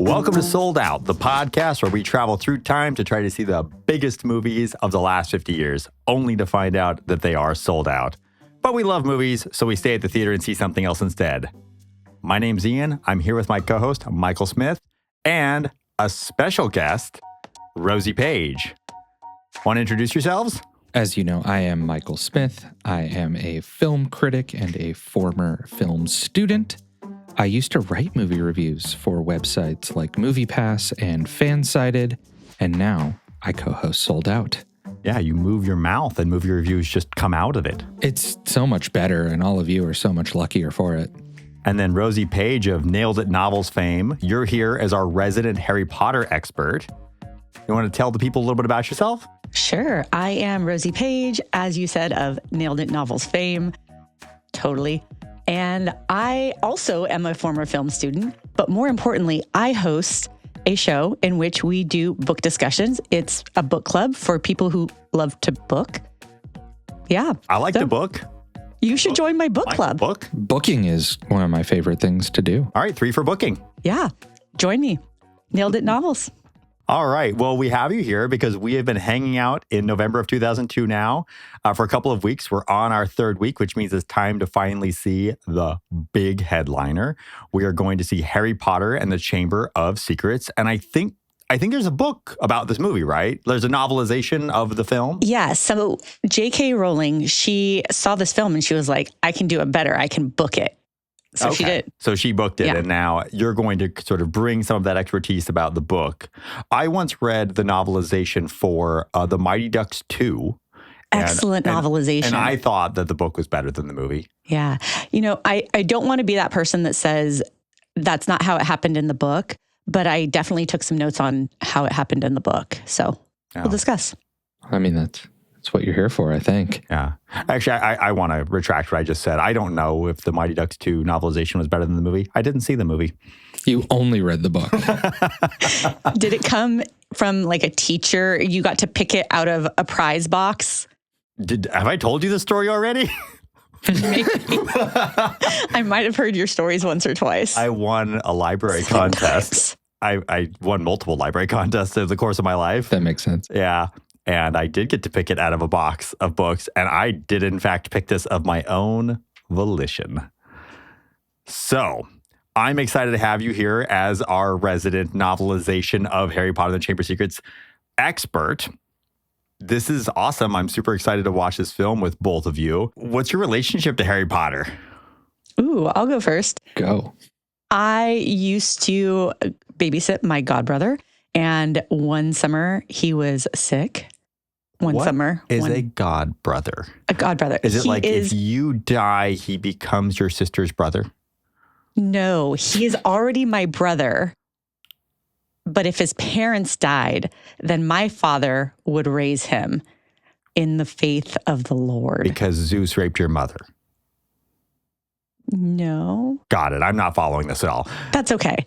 Welcome to Sold Out, the podcast where we travel through time to try to see the biggest movies of the last 50 years, only to find out that they are sold out. But we love movies, so we stay at the theater and see something else instead. My name's Ian. I'm here with my co-host, Michael Smith, and a special guest, Rosie Paige. Want to introduce yourselves? As you know, I am Michael Smith. I am a film critic and a former film student. I used to write movie reviews for websites like MoviePass and Fansided, and now I co-host Sold Out. Yeah, you move your mouth and movie reviews just come out of it. It's so much better, and all of you are so much luckier for it. And then Rosie Paige of Nailed It Novels fame, you're here as our resident Harry Potter expert. You want to tell the people a little bit about yourself? Sure. I am Rosie Paige, as you said, of Nailed It Novels fame. Totally. And I also am a former film student, but more importantly, I host a show in which we do book discussions. It's a book club for people who love to book. Yeah. I like to book. You should join my book club. Booking is one of my favorite things to do. All right, 3 for booking. Yeah. Join me. Nailed It Novels. All right. Well, we have you here because we have been hanging out in November of 2002 now for a couple of weeks. We're on our 3rd week, which means it's time to finally see the big headliner. We are going to see Harry Potter and the Chamber of Secrets. And I think there's a book about this movie, right? There's a novelization of the film. Yeah. So J.K. Rowling, she saw this film and she was like, I can do it better. I can book it. So she did. So she booked it, Yeah. and now you're going to sort of bring some of that expertise about the book. I once read the novelization for The Mighty Ducks 2. Excellent novelization. And I thought that the book was better than the movie. Yeah. You know, I don't want to be that person that says that's not how it happened in the book, but I definitely took some notes on how it happened in the book. So we'll discuss. I mean, that's what you're here for, I think. Yeah. Actually, I want to retract what I just said. I don't know if the Mighty Ducks 2 novelization was better than the movie. I didn't see the movie. You only read the book. Did it come from like a teacher? You got to pick it out of a prize box? Have I told you the story already? Maybe. I might have heard your stories once or twice. I won a library contest. I won multiple library contests over the course of my life. That makes sense. Yeah. And I did get to pick it out of a box of books. And I did, in fact, pick this of my own volition. So I'm excited to have you here as our resident novelization of Harry Potter and the Chamber of Secrets expert. This is awesome. I'm super excited to watch this film with both of you. What's your relationship to Harry Potter? Ooh, I'll go first. Go. I used to babysit my godbrother. And one summer he was sick. What is a god brother? A god brother. Is it if you die, he becomes your sister's brother? No, he is already my brother. But if his parents died, then my father would raise him in the faith of the Lord. Because Zeus raped your mother. No. Got it. I'm not following this at all. That's okay.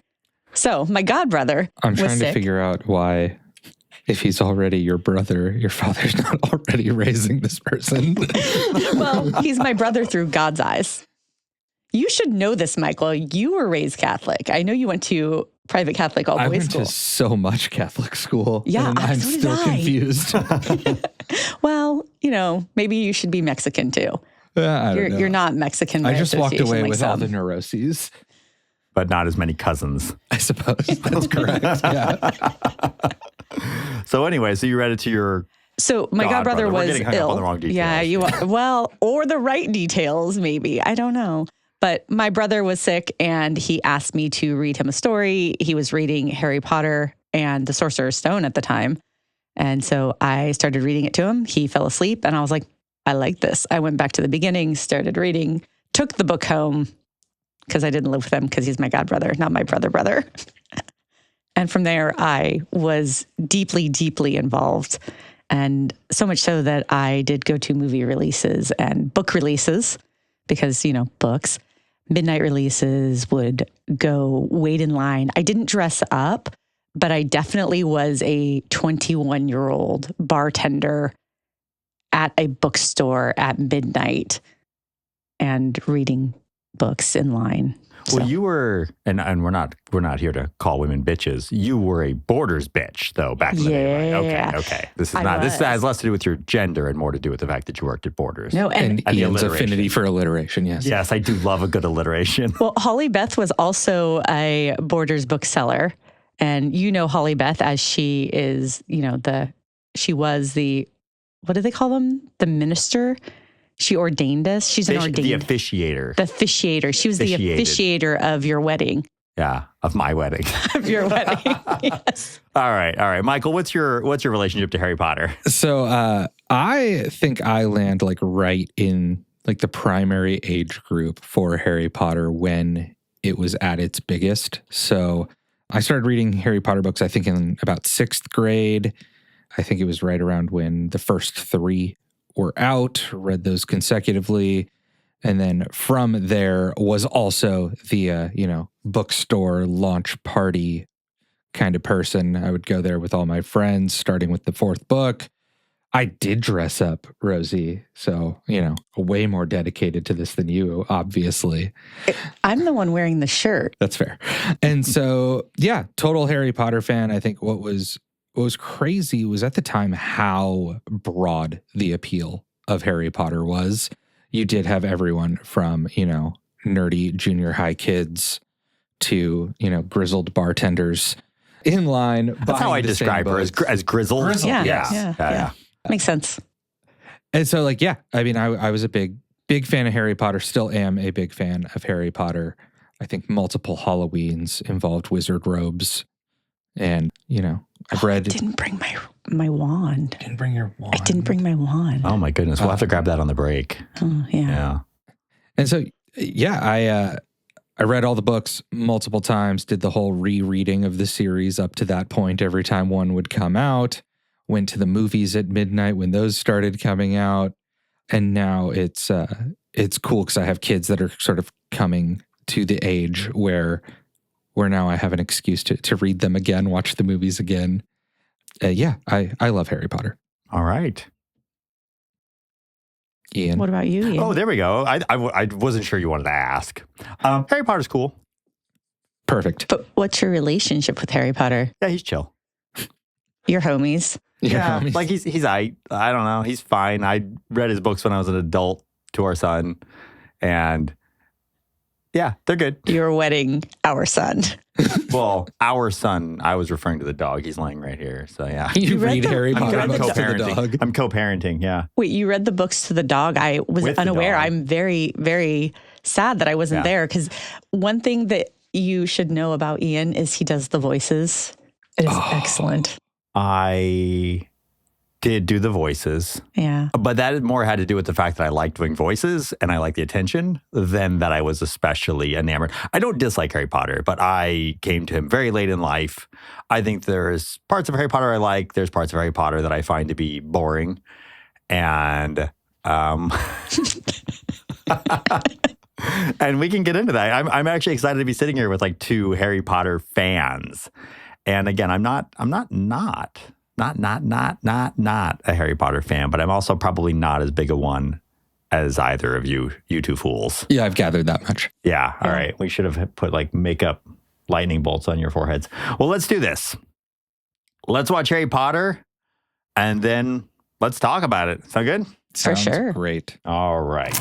So my godbrother I'm was trying sick. to figure out why, if he's already your brother, your father's not already raising this person. Well, he's my brother through God's eyes. You should know this, Michael. You were raised Catholic. I know you went to private Catholic all I boys went school. to so much Catholic school. Yeah, and I'm so did still I. confused. Well, you know, maybe you should be Mexican too. I don't know. You're not Mexican. By I just walked association away like with all some. the neuroses. But not as many cousins. I suppose that's correct. Yeah. So anyway, so you read it to your... So my godbrother We're was getting hung ill. up on the wrong details. Yeah, you are. Well, or the right details, maybe. I don't know. But my brother was sick and he asked me to read him a story. He was reading Harry Potter and the Sorcerer's Stone at the time. And so I started reading it to him. He fell asleep and I was like, I like this. I went back to the beginning, started reading, took the book home because I didn't live with him because he's my godbrother, not my brother. And from there, I was deeply, deeply involved. And so much so that I did go to movie releases and book releases because, you know, books. Midnight releases, would go wait in line. I didn't dress up, but I definitely was a 21-year-old bartender at a bookstore at midnight and reading books in line. So. Well, you were, and we're not here to call women bitches. You were a Borders bitch, though, back in the day, right? Okay. This has less to do with your gender and more to do with the fact that you worked at Borders. No, and Ian's affinity for alliteration, yes. Yes, I do love a good alliteration. Well, Holly Beth was also a Borders bookseller. And you know Holly Beth as she is, she was the, what do they call them? The minister? She ordained us. She's an ordained. The officiator. The officiator. She was the officiator of your wedding. Yeah, of my wedding. Of your wedding. Yes. All right. Michael, what's your relationship to Harry Potter? So I think I land like right in like the primary age group for Harry Potter when it was at its biggest. So I started reading Harry Potter books, I think, in about 6th grade. I think it was right around when the first 3 were out, read those consecutively. And then from there was also the, bookstore launch party kind of person. I would go there with all my friends, starting with the 4th book. I did dress up, Rosie. So, way more dedicated to this than you, obviously. I'm the one wearing the shirt. That's fair. And so, yeah, total Harry Potter fan. I think what was crazy was at the time how broad the appeal of Harry Potter was. You did have everyone from, nerdy junior high kids to, grizzled bartenders in line. That's how I describe her, as grizzled. Yeah. Makes sense. And so, I was a big fan of Harry Potter, still am a big fan of Harry Potter. I think multiple Halloweens involved wizard robes. And, I've read. I didn't bring my wand. You didn't bring your wand. I didn't bring my wand. Oh, my goodness. We'll have to grab that on the break. Oh, yeah. Yeah. And so, I read all the books multiple times, did the whole rereading of the series up to that point every time one would come out, went to the movies at midnight when those started coming out. And now it's cool because I have kids that are sort of coming to the age where now I have an excuse to read them again, watch the movies again. I love Harry Potter. All right. Ian. What about you, Ian? Oh, there we go. I wasn't sure you wanted to ask. Harry Potter's cool. Perfect. But what's your relationship with Harry Potter? Yeah, he's chill. Your homies? Yeah, like he's I don't know. He's fine. I read his books when I was an adult to our son, and yeah, they're good. You're wedding our son. Well, our son, I was referring to the dog. He's laying right here. So yeah. You read Harry Potter I'm books to the co-parenting. dog. I'm co-parenting, yeah. Wait, you read the books to the dog? I was With the unaware. dog. I'm very, very sad that I wasn't there, because one thing that you should know about Ian is he does the voices. It is excellent. I did do the voices. Yeah. But that more had to do with the fact that I liked doing voices and I liked the attention than that I was especially enamored. I don't dislike Harry Potter, but I came to him very late in life. I think there's parts of Harry Potter I like. There's parts of Harry Potter that I find to be boring. And and we can get into that. I'm actually excited to be sitting here with like 2 Harry Potter fans. And again, I'm not a Harry Potter fan, but I'm also probably not as big a one as either of you 2 fools. Yeah, I've gathered that much. Yeah. All right. We should have put like makeup lightning bolts on your foreheads. Well, let's do this. Let's watch Harry Potter and then let's talk about it. Sound good? For Sounds sure. Great. All right.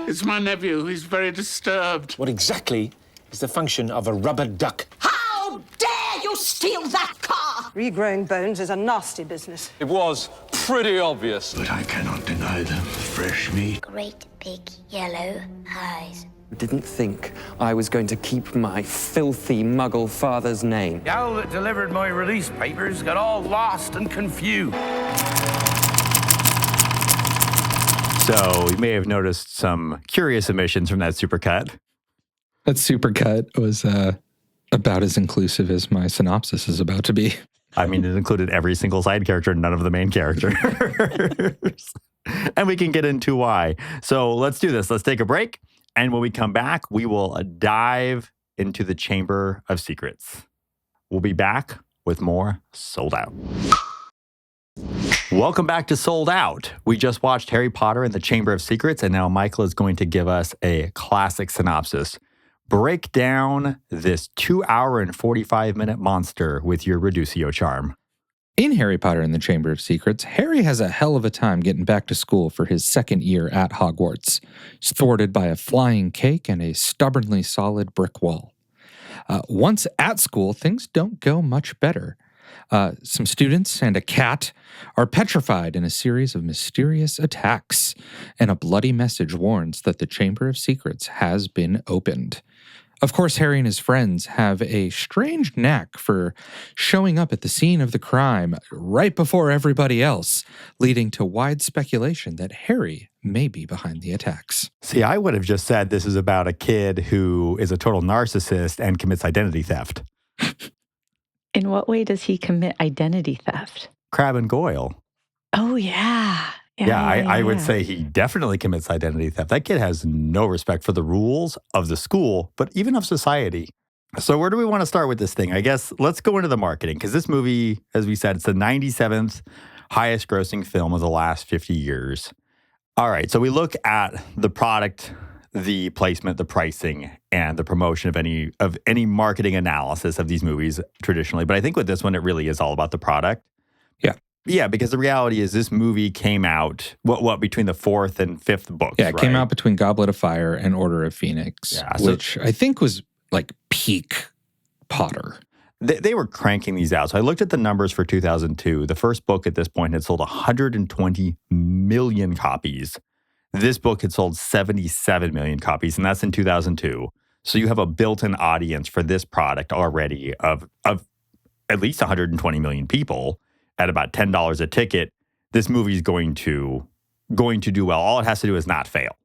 It's my nephew. He's very disturbed. What exactly is the function of a rubber duck? How dare you steal that car? Regrowing bones is a nasty business. It was pretty obvious. But I cannot deny them fresh meat. Great big yellow eyes. Didn't think I was going to keep my filthy muggle father's name. The owl that delivered my release papers got all lost and confused. So you may have noticed some curious omissions from that supercut. That supercut was about as inclusive as my synopsis is about to be. I mean, it included every single side character, none of the main characters. And we can get into why. So let's do this. Let's take a break. And when we come back, we will dive into the Chamber of Secrets. We'll be back with more Sold Out. Welcome back to Sold Out. We just watched Harry Potter and the Chamber of Secrets, and now Michael is going to give us a classic synopsis. Break down this 2-hour and 45-minute monster with your Reducio charm. In Harry Potter and the Chamber of Secrets, Harry has a hell of a time getting back to school for his second year at Hogwarts. He's thwarted by a flying cake and a stubbornly solid brick wall. Once at school, things don't go much better. Some students and a cat are petrified in a series of mysterious attacks, and a bloody message warns that the Chamber of Secrets has been opened. Of course, Harry and his friends have a strange knack for showing up at the scene of the crime right before everybody else, leading to wide speculation that Harry may be behind the attacks. See, I would have just said this is about a kid who is a total narcissist and commits identity theft. In what way does he commit identity theft? Crabbe and Goyle. Oh, yeah. I would say he definitely commits identity theft. That kid has no respect for the rules of the school, but even of society. So where do we want to start with this thing? I guess let's go into the marketing, because this movie, as we said, it's the 97th highest grossing film of the last 50 years. All right, so we look at the product, the placement, the pricing, and the promotion of any marketing analysis of these movies traditionally. But I think with this one, it really is all about the product. Yeah, because the reality is this movie came out, between the fourth and fifth books, Yeah, it came out between Goblet of Fire and Order of Phoenix, which I think was like peak Potter. They were cranking these out. So I looked at the numbers for 2002. The first book at this point had sold 120 million copies. This book had sold 77 million copies, and that's in 2002. So you have a built-in audience for this product already of at least 120 million people. At about $10 a ticket, this movie is going to do well. All it has to do is not fail.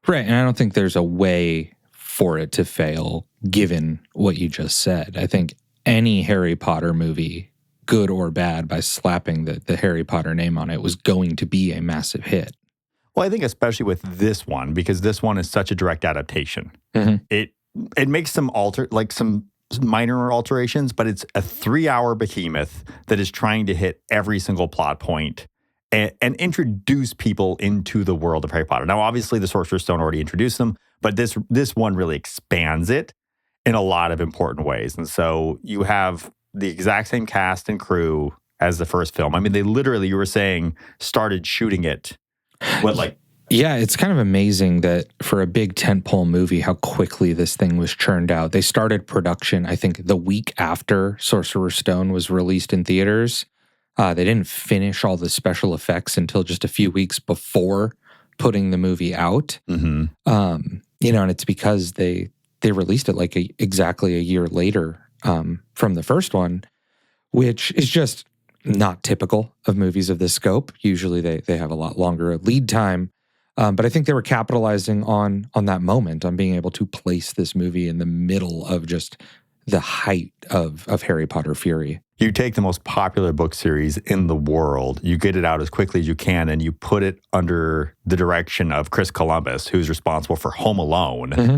Right, and I don't think there's a way for it to fail, given what you just said. I think any Harry Potter movie, good or bad, by slapping the Harry Potter name on it, was going to be a massive hit. Well, I think especially with this one, because this one is such a direct adaptation. Mm-hmm. It makes some minor alterations, but it's a 3-hour behemoth that is trying to hit every single plot point and introduce people into the world of Harry Potter. Now, obviously, the Sorcerer's Stone already introduced them, but this one really expands it in a lot of important ways. And so you have the exact same cast and crew as the first film. I mean, they literally, you were saying, started shooting it. Yeah, it's kind of amazing that for a big tentpole movie, how quickly this thing was churned out. They started production, I think, the week after Sorcerer's Stone was released in theaters. They didn't finish all the special effects until just a few weeks before putting the movie out. Mm-hmm. And it's because they released it exactly a year later from the first one, which is just not typical of movies of this scope. Usually they have a lot longer lead time. But I think they were capitalizing on that moment, on being able to place this movie in the middle of just the height of Harry Potter fury. You take the most popular book series in the world, you get it out as quickly as you can, and you put it under the direction of Chris Columbus, who's responsible for Home Alone. Mm-hmm.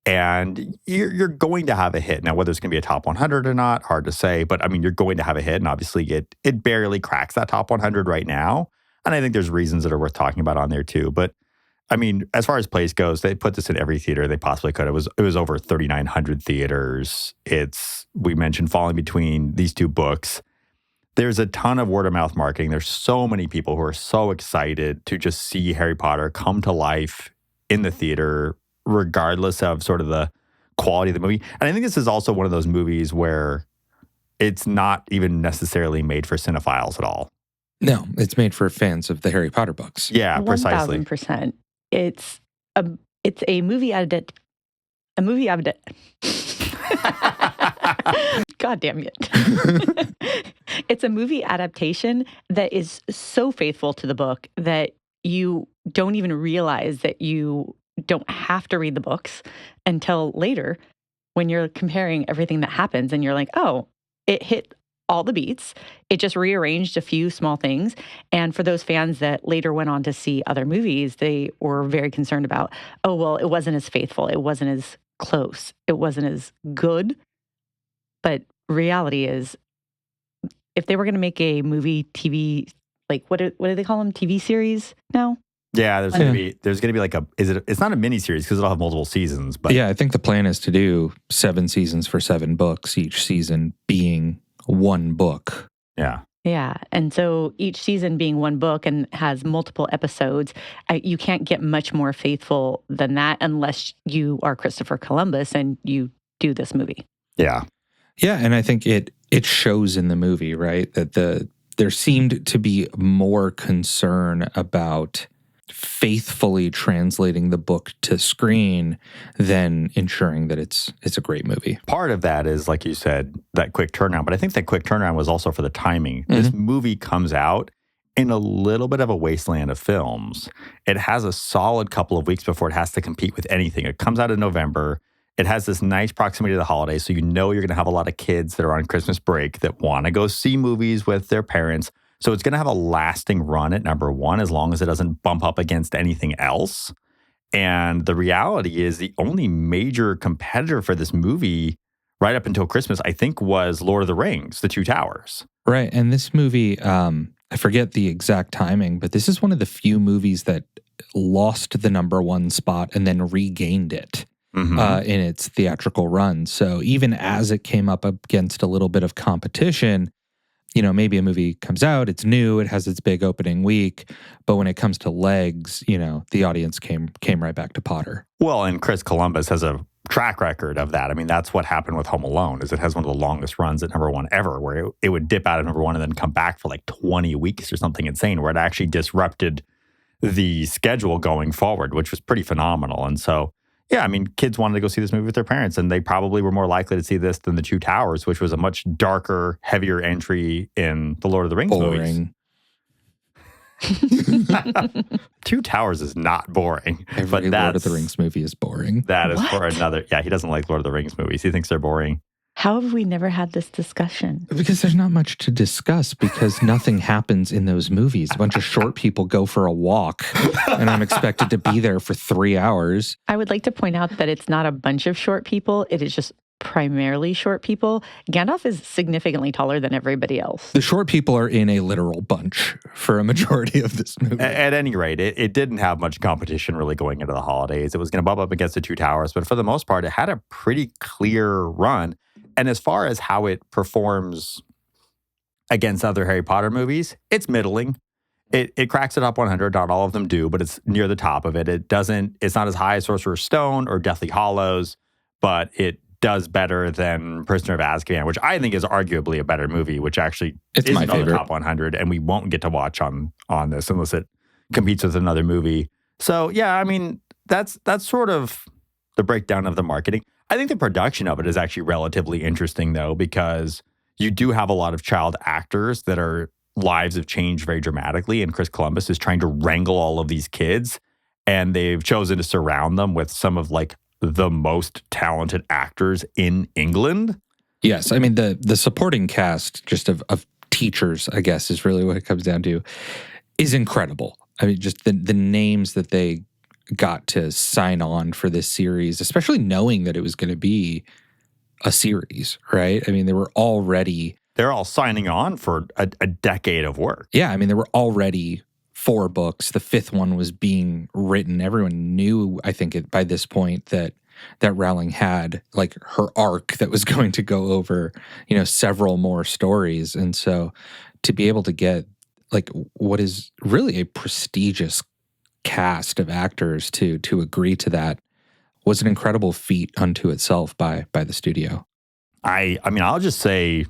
And you're going to have a hit. Now, whether it's going to be a top 100 or not, hard to say. But, I mean, you're going to have a hit. And obviously, it barely cracks that top 100 right now. And I think there's reasons that are worth talking about on there, too. But, I mean, as far as place goes, they put this in every theater they possibly could. It was over 3,900 theaters. We mentioned falling between these two books. There's a ton of word of mouth marketing. There's so many people who are so excited to just see Harry Potter come to life in the theater, regardless of sort of the quality of the movie. And I think this is also one of those movies where it's not even necessarily made for cinephiles at all. No, it's made for fans of the Harry Potter books. Yeah, precisely. 1,000%. It's a movie God damn it. It's a movie adaptation that is so faithful to the book that you don't even realize that you don't have to read the books until later when you're comparing everything that happens and you're like, oh, it hit all the beats. It just rearranged a few small things. And for those fans that later went on to see other movies, they were very concerned about, oh, well, it wasn't as faithful. It wasn't as close. It wasn't as good. But reality is, if they were going to make a movie TV like what do they call them? TV series now? Yeah, there's gonna be like it's not a mini series because it'll have multiple seasons, but yeah, I think the plan is to do 7 seasons for 7 books, each season being one book. yeah. Yeah. And so each season being one book and has multiple episodes, you can't get much more faithful than that unless you are Christopher Columbus and you do this movie. Yeah. Yeah, and I think it shows in the movie, right? That there seemed to be more concern about faithfully translating the book to screen than ensuring that it's a great movie. Part of that is, like you said, that quick turnaround. But I think that quick turnaround was also for the timing. Mm-hmm. This movie comes out in a little bit of a wasteland of films. It has a solid couple of weeks before it has to compete with anything. It comes out in November. It has this nice proximity to the holidays. So you know you're going to have a lot of kids that are on Christmas break that want to go see movies with their parents. So it's going to have a lasting run at number 1 as long as it doesn't bump up against anything else. And the reality is the only major competitor for this movie right up until Christmas, I think, was Lord of the Rings, The Two Towers. Right. And this movie, I forget the exact timing, but this is one of the few movies that lost the number 1 spot and then regained it in its theatrical run. So even as it came up against a little bit of competition, you know, maybe a movie comes out, it's new, it has its big opening week, but when it comes to legs, you know, the audience came right back to Potter. Well, and Chris Columbus has a track record of that. I mean, that's what happened with Home Alone, is it has one of the longest runs at number 1 ever, where it would dip out at number 1 and then come back for like 20 weeks or something insane, where it actually disrupted the schedule going forward, which was pretty phenomenal. And so, yeah, I mean, kids wanted to go see this movie with their parents, and they probably were more likely to see this than The Two Towers, which was a much darker, heavier entry in the Lord of the Rings movies. Two Towers is not boring. Every Lord of the Rings movie is boring. That is for another. Yeah, he doesn't like Lord of the Rings movies. He thinks they're boring. How have we never had this discussion? Because there's not much to discuss because nothing happens in those movies. A bunch of short people go for a walk and I'm expected to be there for 3 hours. I would like to point out that it's not a bunch of short people. It is just primarily short people. Gandalf is significantly taller than everybody else. The short people are in a literal bunch for a majority of this movie. At any rate, it didn't have much competition really going into the holidays. It was going to bump up against The Two Towers, but for the most part, it had a pretty clear run. And as far as how it performs against other Harry Potter movies, it's middling. It cracks the top 100. Not all of them do, but it's near the top of it. It's not as high as Sorcerer's Stone or Deathly Hallows, but it does better than Prisoner of Azkaban, which I think is arguably a better movie, which actually it's my on the favorite. top 100, and we won't get to watch on this unless it competes with another movie. So yeah, I mean, that's sort of the breakdown of the marketing. I think the production of it is actually relatively interesting, though, because you do have a lot of child actors that are lives have changed very dramatically, and Chris Columbus is trying to wrangle all of these kids, and they've chosen to surround them with some of like the most talented actors in England. Yes, I mean the supporting cast just of teachers, I guess, is really what it comes down to, is incredible. I mean, just the names that they got to sign on for this series, especially knowing that it was going to be a series, right? I mean, they're all signing on for a decade of work. Yeah, I mean, there were already 4 books. The 5th one was being written. Everyone knew, I think, by this point that Rowling had like her arc that was going to go over, you know, several more stories. And so to be able to get like what is really a prestigious cast of actors to agree to that was an incredible feat unto itself by the studio. I mean, I'll just say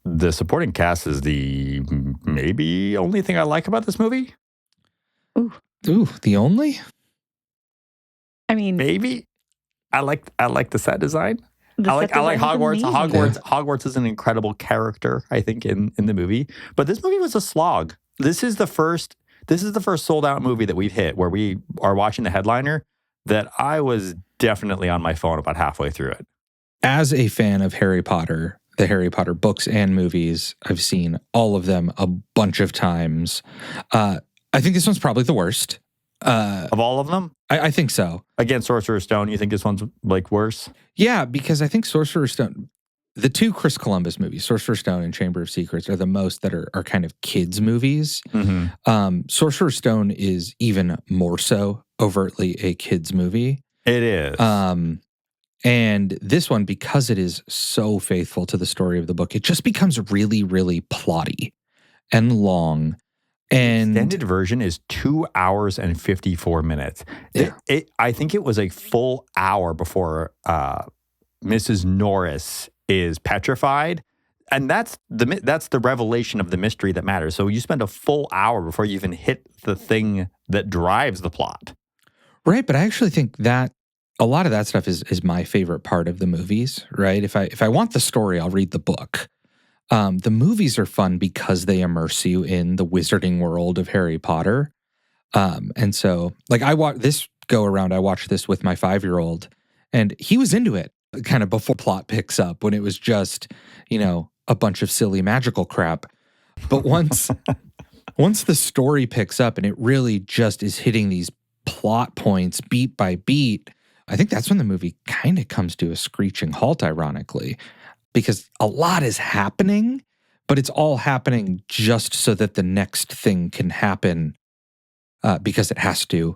the supporting cast is the maybe only thing I like about this movie. Ooh, the only? I mean, maybe I like the set design. I like Hogwarts. Hogwarts is an incredible character, I think, in the movie. But this movie was a slog. This is the first sold out movie that we've hit where we are watching the headliner that I was definitely on my phone about halfway through it. As a fan of Harry Potter, the Harry Potter books and movies, I've seen all of them a bunch of times. I think this one's probably the worst. Of all of them? I think so. Again, Sorcerer's Stone, you think this one's like worse? Yeah, because I think Sorcerer's Stone, the two Chris Columbus movies, Sorcerer's Stone and Chamber of Secrets, are the most that are kind of kids' movies. Sorcerer's Stone is even more so overtly a kids' movie. It is. And this one, because it is so faithful to the story of the book, it just becomes really, really plotty and long. And the extended version is 2 hours and 54 minutes. Yeah. I think it was a full hour before Mrs. Norris is petrified. And that's the revelation of the mystery that matters. So you spend a full hour before you even hit the thing that drives the plot. Right, but I actually think that a lot of that stuff is my favorite part of the movies, right? If I want the story, I'll read the book. The movies are fun because they immerse you in the wizarding world of Harry Potter. And so, like, I watched this with my 5-year-old, and he was into it kind of before plot picks up, when it was just, a bunch of silly magical crap. But once the story picks up and it really just is hitting these plot points beat by beat, I think that's when the movie kind of comes to a screeching halt, ironically, because a lot is happening, but it's all happening just so that the next thing can happen because it has to.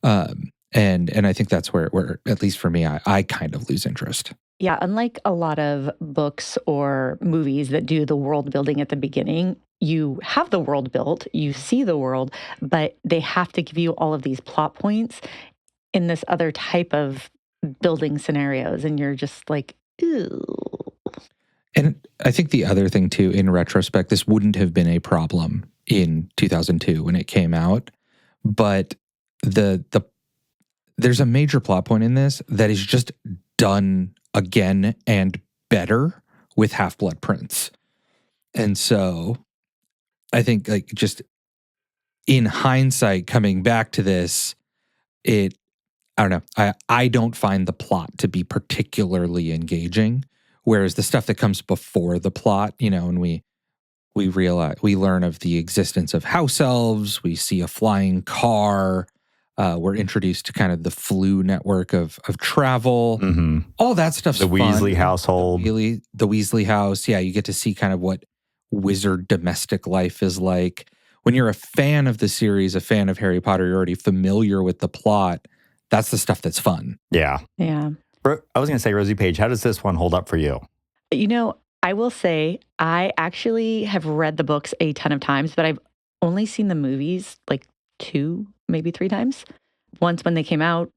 And I think that's where at least for me, I kind of lose interest. Yeah, unlike a lot of books or movies that do the world building at the beginning, you have the world built, you see the world, but they have to give you all of these plot points in this other type of building scenarios. And you're just like, ew. And I think the other thing too, in retrospect, this wouldn't have been a problem in 2002 when it came out, but there's a major plot point in this that is just done again and better with Half-Blood Prince. And so I think, like, just in hindsight, coming back to this, I don't know. I don't find the plot to be particularly engaging, whereas the stuff that comes before the plot, and we learn of the existence of house elves, we see a flying car, we're introduced to kind of the Flu network of travel. Mm-hmm. All that stuff's the fun. Weasley household. The Weasley house. Yeah, you get to see kind of what wizard domestic life is like. When you're a fan of the series, a fan of Harry Potter, you're already familiar with the plot. That's the stuff that's fun. Yeah. Yeah. I was going to say, Rosie Paige, how does this one hold up for you? I will say I actually have read the books a ton of times, but I've only seen the movies like 2, maybe 3 times. Once when they came out,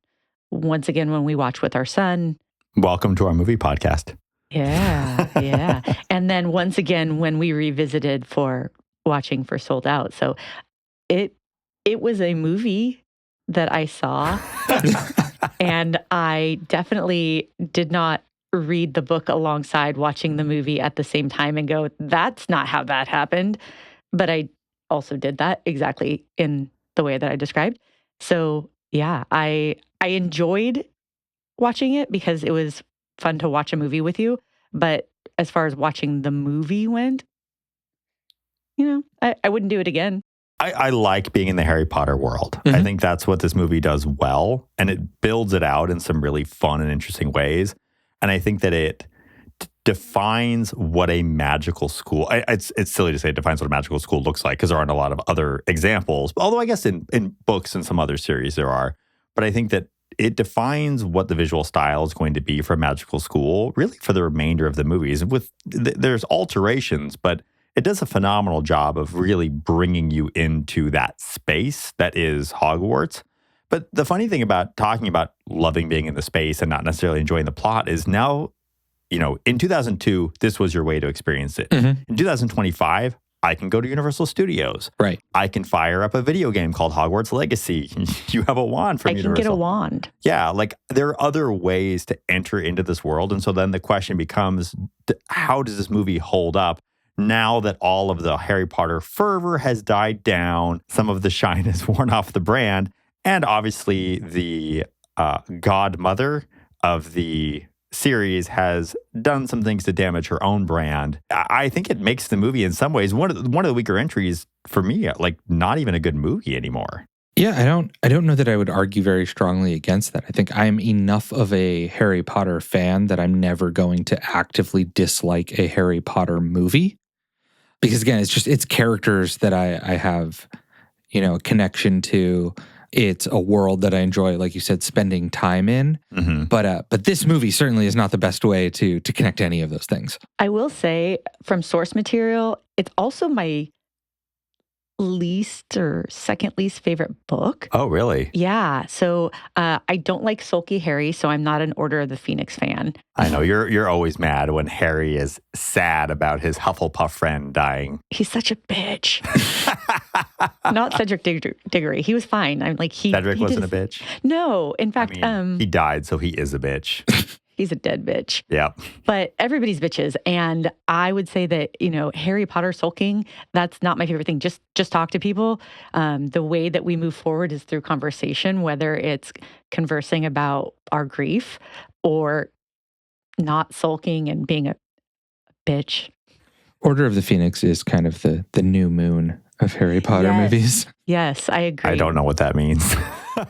once again when we watched with our son. Welcome to our movie podcast. Yeah, yeah. And then once again when we revisited for watching for Sold Out. So it was a movie that I saw, and I definitely did not read the book alongside watching the movie at the same time and go, that's not how that happened. But I also did that exactly in the way that I described. So yeah, I enjoyed watching it because it was fun to watch a movie with you. But as far as watching the movie went, I wouldn't do it again. I like being in the Harry Potter world. Mm-hmm. I think that's what this movie does well, and it builds it out in some really fun and interesting ways. And I think that it defines what a magical school, it's silly to say it defines what a magical school looks like because there aren't a lot of other examples, although I guess in books and some other series there are. But I think that it defines what the visual style is going to be for a magical school, really for the remainder of the movies. There's alterations, but it does a phenomenal job of really bringing you into that space that is Hogwarts. But the funny thing about talking about loving being in the space and not necessarily enjoying the plot is now, in 2002, this was your way to experience it. Mm-hmm. In 2025, I can go to Universal Studios. Right. I can fire up a video game called Hogwarts Legacy. You have a wand from Universal. I can get a wand. Yeah, like there are other ways to enter into this world. And so then the question becomes, how does this movie hold up now that all of the Harry Potter fervor has died down, some of the shine has worn off the brand, and obviously the godmother of the series has done some things to damage her own brand. I think it makes the movie in some ways one of the weaker entries for me, like not even a good movie anymore. Yeah, I don't know that I would argue very strongly against that. I think I'm enough of a Harry Potter fan that I'm never going to actively dislike a Harry Potter movie. Because again, it's characters that I have, a connection to. It's a world that I enjoy, like you said, spending time in. Mm-hmm. But this movie certainly is not the best way to connect to any of those things. I will say from source material, it's also my least or second least favorite book. Oh, really? Yeah. So I don't like sulky Harry, so I'm not an Order of the Phoenix fan. I know you're always mad when Harry is sad about his Hufflepuff friend dying. He's such a bitch. Not Cedric Diggory. He was fine. I'm like Cedric wasn't a bitch. No, in fact, he died, so he is a bitch. He's a dead bitch. Yeah. But everybody's bitches. And I would say that, Harry Potter sulking, that's not my favorite thing. Just talk to people. The way that we move forward is through conversation, whether it's conversing about our grief or not sulking and being a bitch. Order of the Phoenix is kind of the new moon of Harry Potter movies. Yes, I agree. I don't know what that means.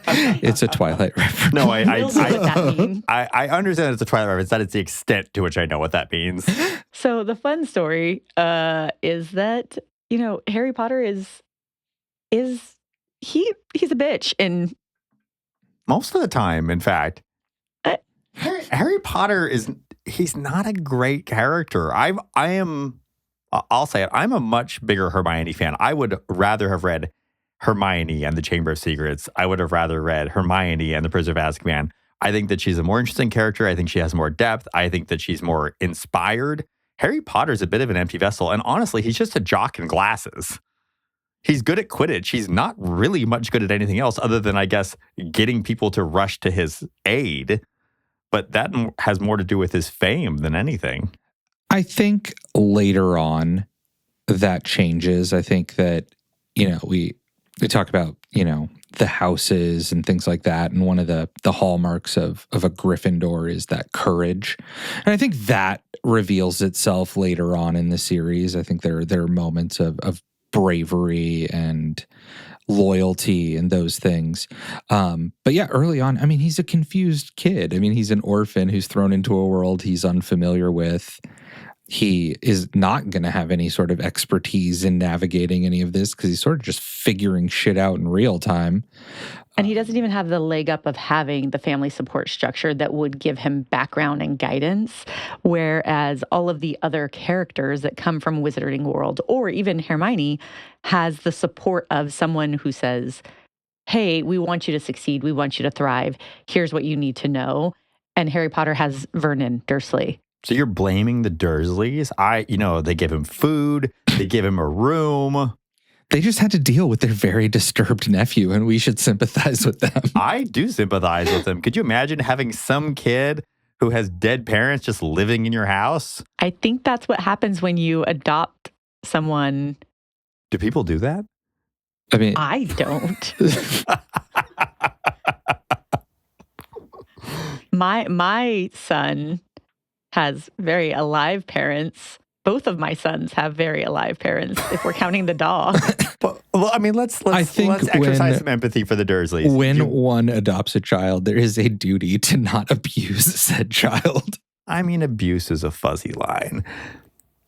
It's a Twilight reference. No, What that mean? I understand it's a Twilight reference. That is the extent to which I know what that means. So the fun story is that, Harry Potter is he's a bitch. And Most of the time, in fact. Harry Potter he's not a great character. I'll say it. I'm a much bigger Hermione fan. I would rather have read Hermione and the Chamber of Secrets. I would have rather read Hermione and the Prisoner of Azkaban. I think that she's a more interesting character. I think she has more depth. I think that she's more inspired. Harry Potter's a bit of an empty vessel. And honestly, he's just a jock in glasses. He's good at Quidditch. He's not really much good at anything else other than, I guess, getting people to rush to his aid. But that has more to do with his fame than anything. I think later on that changes. I think that, we talk about, the houses and things like that. And one of the hallmarks of a Gryffindor is that courage. And I think that reveals itself later on in the series. I think there are moments of bravery and loyalty and those things. But yeah, early on, he's a confused kid. He's an orphan who's thrown into a world he's unfamiliar with. He is not going to have any sort of expertise in navigating any of this because he's sort of just figuring shit out in real time. And he doesn't even have the leg up of having the family support structure that would give him background and guidance. Whereas all of the other characters that come from Wizarding World, or even Hermione, has the support of someone who says, hey, we want you to succeed. We want you to thrive. Here's what you need to know. And Harry Potter has Vernon Dursley. So you're blaming the Dursleys? They give him food. They give him a room. They just had to deal with their very disturbed nephew, and we should sympathize with them. I do sympathize with them. Could you imagine having some kid who has dead parents just living in your house? I think that's what happens when you adopt someone. Do people do that? I don't. My son has very alive parents. Both of my sons have very alive parents, if we're counting the dog. Let's exercise some empathy for the Dursleys. When one adopts a child, there is a duty to not abuse said child. Abuse is a fuzzy line.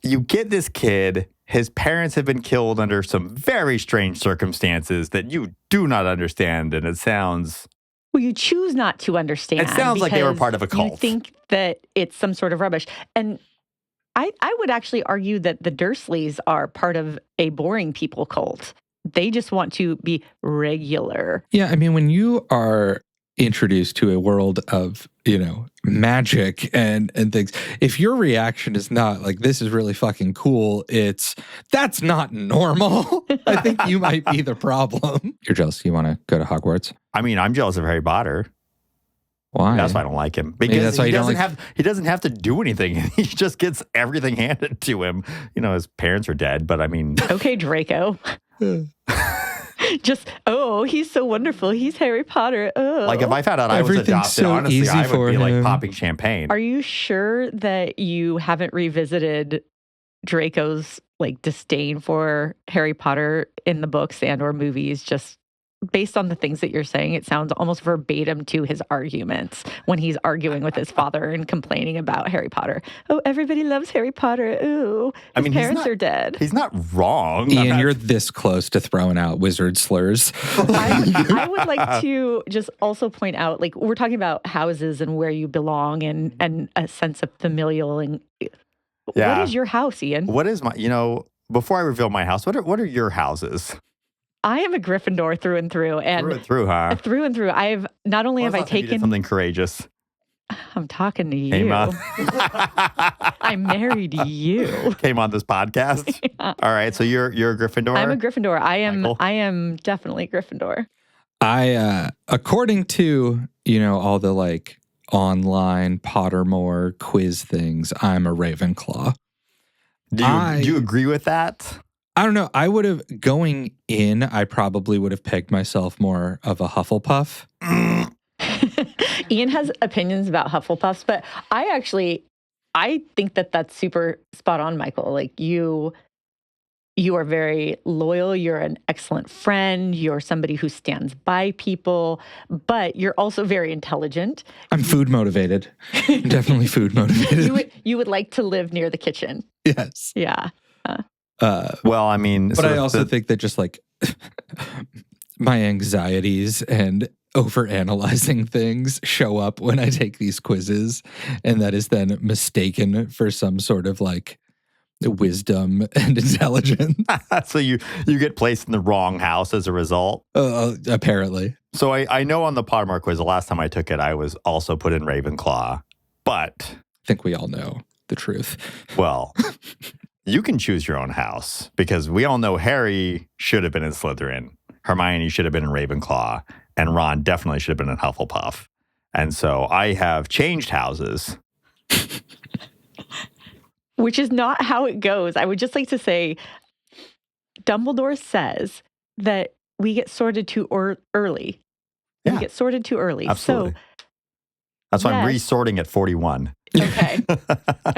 You get this kid, his parents have been killed under some very strange circumstances that you do not understand, and it sounds... Well, you choose not to understand. It sounds like they were part of a cult. You think that it's some sort of rubbish. And I would actually argue that the Dursleys are part of a boring people cult. They just want to be regular. Yeah, when you are introduced to a world of, magic and things, if your reaction is not like, this is really fucking cool, that's not normal. I think you might be the problem. You're jealous you want to go to Hogwarts? I'm jealous of Harry Potter. Why? That's why I don't like him. Because he doesn't have to do anything. He just gets everything handed to him. His parents are dead, but Okay, Draco. Just, he's so wonderful. He's Harry Potter. Oh. Like if I found out I was adopted, so honestly, I would be him. like popping champagne. Are you sure that you haven't revisited Draco's disdain for Harry Potter in the books and or movies just based on the things that you're saying, it sounds almost verbatim to his arguments when he's arguing with his father and complaining about Harry Potter. Oh, everybody loves Harry Potter. Ooh, his parents are dead. He's not wrong. Ian, you're this close to throwing out wizard slurs. I would like to just also point out, like, we're talking about houses and where you belong and a sense of familial. And what is your house, Ian? What is my, before I reveal my house, what are your houses? I am a Gryffindor through and through. And through and through, huh? Through and through. I've not only have I taken something courageous. I'm talking to you. Came on. I married you. Came on this podcast. Yeah. All right. So you're a Gryffindor? I'm a Gryffindor. Michael? I am definitely Gryffindor. According to, all the like online Pottermore quiz things, I'm a Ravenclaw. Do you agree with that? I don't know. Going in, I probably would have pegged myself more of a Hufflepuff. Ian has opinions about Hufflepuffs, but I think that that's super spot on, Michael. Like you are very loyal. You're an excellent friend. You're somebody who stands by people, but you're also very intelligent. I'm food motivated. Definitely food motivated. You would like to live near the kitchen. Yes. Yeah. Well, I mean, but I also think that just like my anxieties and overanalyzing things show up when I take these quizzes, and that is then mistaken for some sort of like wisdom and intelligence. So you get placed in the wrong house as a result? Apparently. So I know on the Pottermore quiz, the last time I took it, I was also put in Ravenclaw, but I think we all know the truth. Well, you can choose your own house because we all know Harry should have been in Slytherin, Hermione should have been in Ravenclaw, and Ron definitely should have been in Hufflepuff. And so I have changed houses. Which is not how it goes. I would just like to say, Dumbledore says that we get sorted too early. Yeah. We get sorted too early. Absolutely. So that's why I'm resorting at 41. Okay.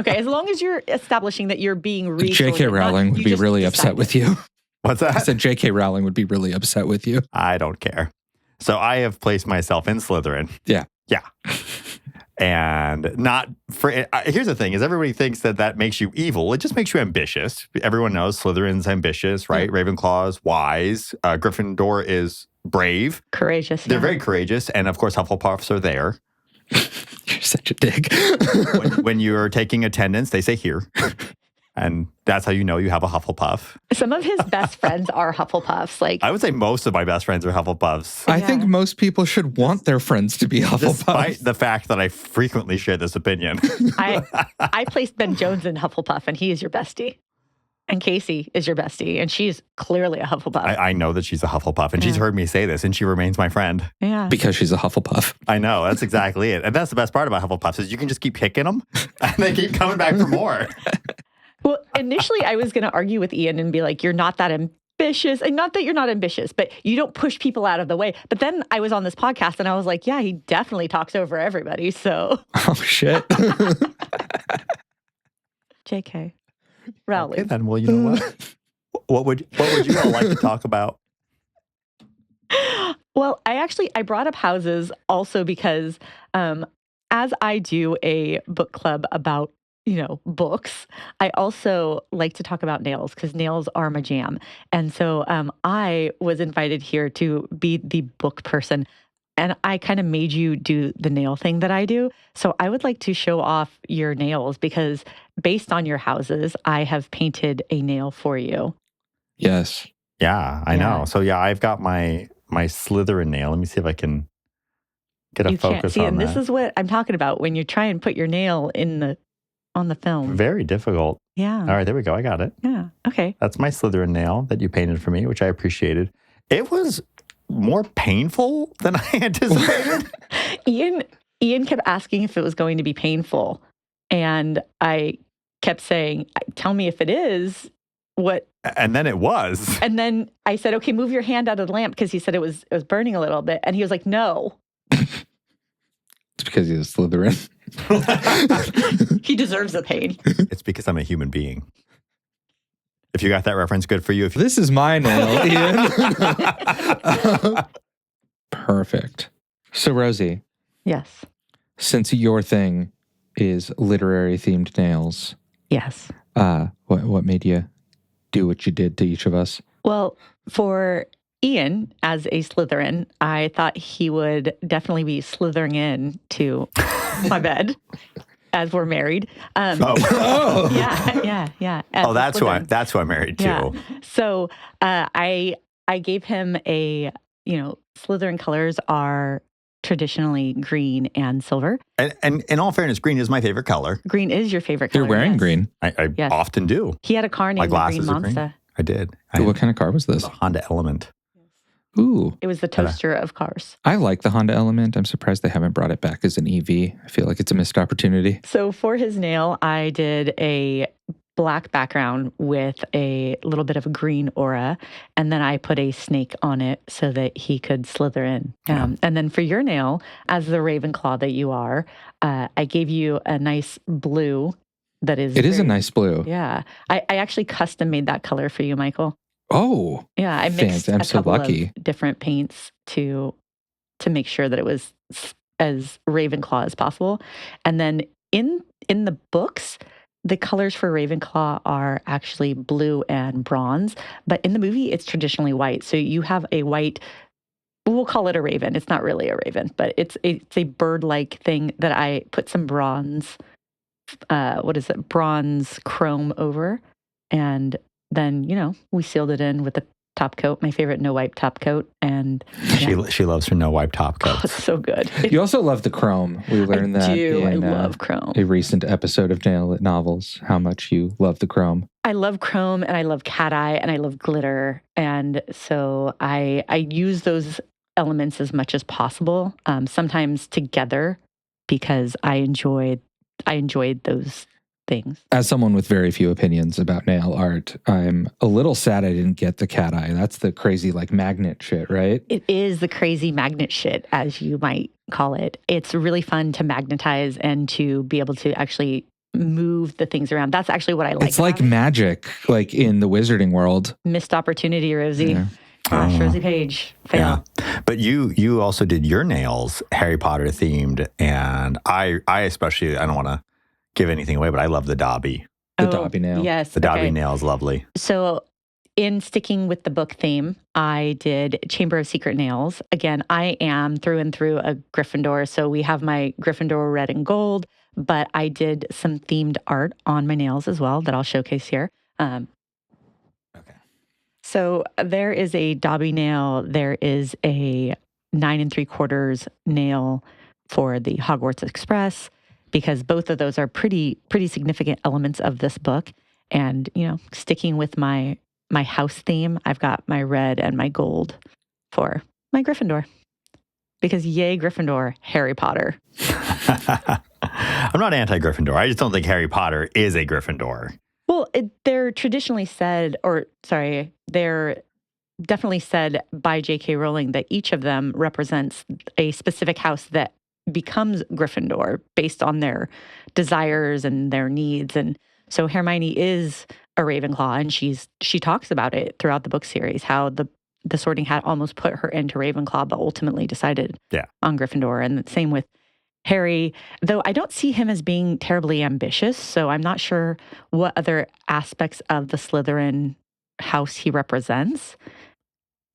Okay. As long as you're establishing that you're being resorted. J.K. Rowling would be really upset with you. What's that? I said J.K. Rowling would be really upset with you. I don't care. So I have placed myself in Slytherin. Yeah. Yeah. And not for, here's the thing, is everybody thinks that makes you evil. It just makes you ambitious. Everyone knows Slytherin's ambitious, right? Yeah. Ravenclaw is wise. Gryffindor is brave. Courageous. They're very courageous. And of course, Hufflepuffs are there. You're such a dick. when you're taking attendance, they say here. And that's how you know you have a Hufflepuff. Some of his best friends are Hufflepuffs. Like, I would say most of my best friends are Hufflepuffs. I think most people should want their friends to be Hufflepuffs. Despite the fact that I frequently share this opinion. I placed Ben Jones in Hufflepuff, and he is your bestie. And Casey is your bestie, and she's clearly a Hufflepuff. I know that she's a Hufflepuff, and she's heard me say this, and she remains my friend. Yeah. Because she's a Hufflepuff. I know. That's exactly it. And that's the best part about Hufflepuffs is you can just keep kicking them, and they keep coming back for more. Well, initially I was going to argue with Ian and be like, you're not that ambitious. And not that you're not ambitious, but you don't push people out of the way. But then I was on this podcast and I was like, yeah, he definitely talks over everybody. So. Oh, shit. JK. Rowling. Okay, then, well, you know what? What would you all like to talk about? Well, I brought up houses also because as I do a book club about books, I also like to talk about nails because nails are my jam. And so I was invited here to be the book person. And I kind of made you do the nail thing that I do. So I would like to show off your nails because based on your houses, I have painted a nail for you. Yes. Yeah, I know. So yeah, I've got my Slytherin nail. Let me see if I can get a focus on and that. This is what I'm talking about when you try and put your nail on the film. Very difficult. Yeah. All right, there we go. I got it. Yeah. Okay. That's my Slytherin nail that you painted for me, which I appreciated. It was more painful than I anticipated. Ian kept asking if it was going to be painful. And I kept saying, tell me if it is. What? And then it was. And then I said, okay, move your hand out of the lamp because he said it was burning a little bit. And he was like, no. It's because he's a Slytherin. He deserves the pain. It's because I'm a human being. If you got that reference, good for you. If This is my nail, Ian. Perfect. So, Rosie, Yes. since your thing is literary themed nails, Yes. what made you do what you did to each of us? Well, for Ian, as a Slytherin, I thought he would definitely be slithering in to my bed as we're married. oh, Yeah. As a that's Slytherin. who I'm married to. Yeah. So I gave him Slytherin colors are traditionally green and silver. And in all fairness, green is my favorite color. Green is your favorite color. You're wearing yes. green. I Yes. often do. He had a car My named the Green glasses are green. Monster. I did. What kind of car was this? A Honda Element. Ooh, It was the toaster of cars. I like the Honda Element. I'm surprised they haven't brought it back as an EV. I feel like it's a missed opportunity. So for his nail, I did a black background with a little bit of a green aura, and then I put a snake on it so that he could slither in. And then for your nail, as the Ravenclaw that you are, I gave you a nice blue that is... It is a nice blue. Yeah. I actually custom made that color for you, Michael. Oh, Yeah, I mixed I'm a so couple lucky. of different paints to make sure that it was as Ravenclaw as possible. And then in the books, the colors for Ravenclaw are actually blue and bronze, but in the movie, it's traditionally white. So you have a white. We'll call it a raven. It's not really a raven, but it's a bird-like thing that I put some bronze. Bronze chrome over, and then we sealed it in with the top coat, my favorite no wipe top coat, and She loves her no wipe top oh, coats. it's so good. You also love the chrome. We learned that I in love chrome. a recent episode of Nail It Novels, how much you love the chrome. I love chrome, and I love cat eye, and I love glitter, and so I use those elements as much as possible, sometimes together, because I enjoyed those things. As someone with very few opinions about nail art, I'm a little sad I didn't get the cat eye. That's the crazy magnet shit, right? It is the crazy magnet shit, as you might call it. It's really fun to magnetize and to be able to actually move the things around. That's actually what I like. It's like magic, like in the wizarding world. Missed opportunity, Rosie. Yeah. Gosh, Rosie Paige. Fail. Yeah. But you also did your nails Harry Potter themed, and I especially, I don't want to give anything away, but I love the Dobby. The Dobby nail. Yes. The Dobby okay. nail is lovely. So in sticking with the book theme, I did Chamber of Secret Nails. Again, I am through and through a Gryffindor, so we have my Gryffindor red and gold, but I did some themed art on my nails as well that I'll showcase here. Okay. So there is a Dobby nail. There is a 9 3/4 nail for the Hogwarts Express, because both of those are pretty significant elements of this book. And, sticking with my house theme, I've got my red and my gold for my Gryffindor. Because yay, Gryffindor, Harry Potter. I'm not anti-Gryffindor. I just don't think Harry Potter is a Gryffindor. Well, they're traditionally said, they're definitely said by J.K. Rowling that each of them represents a specific house that becomes Gryffindor based on their desires and their needs. And so Hermione is a Ravenclaw, and she talks about it throughout the book series, how the Sorting Hat almost put her into Ravenclaw, but ultimately decided on Gryffindor. And the same with Harry, though I don't see him as being terribly ambitious, so I'm not sure what other aspects of the Slytherin house he represents.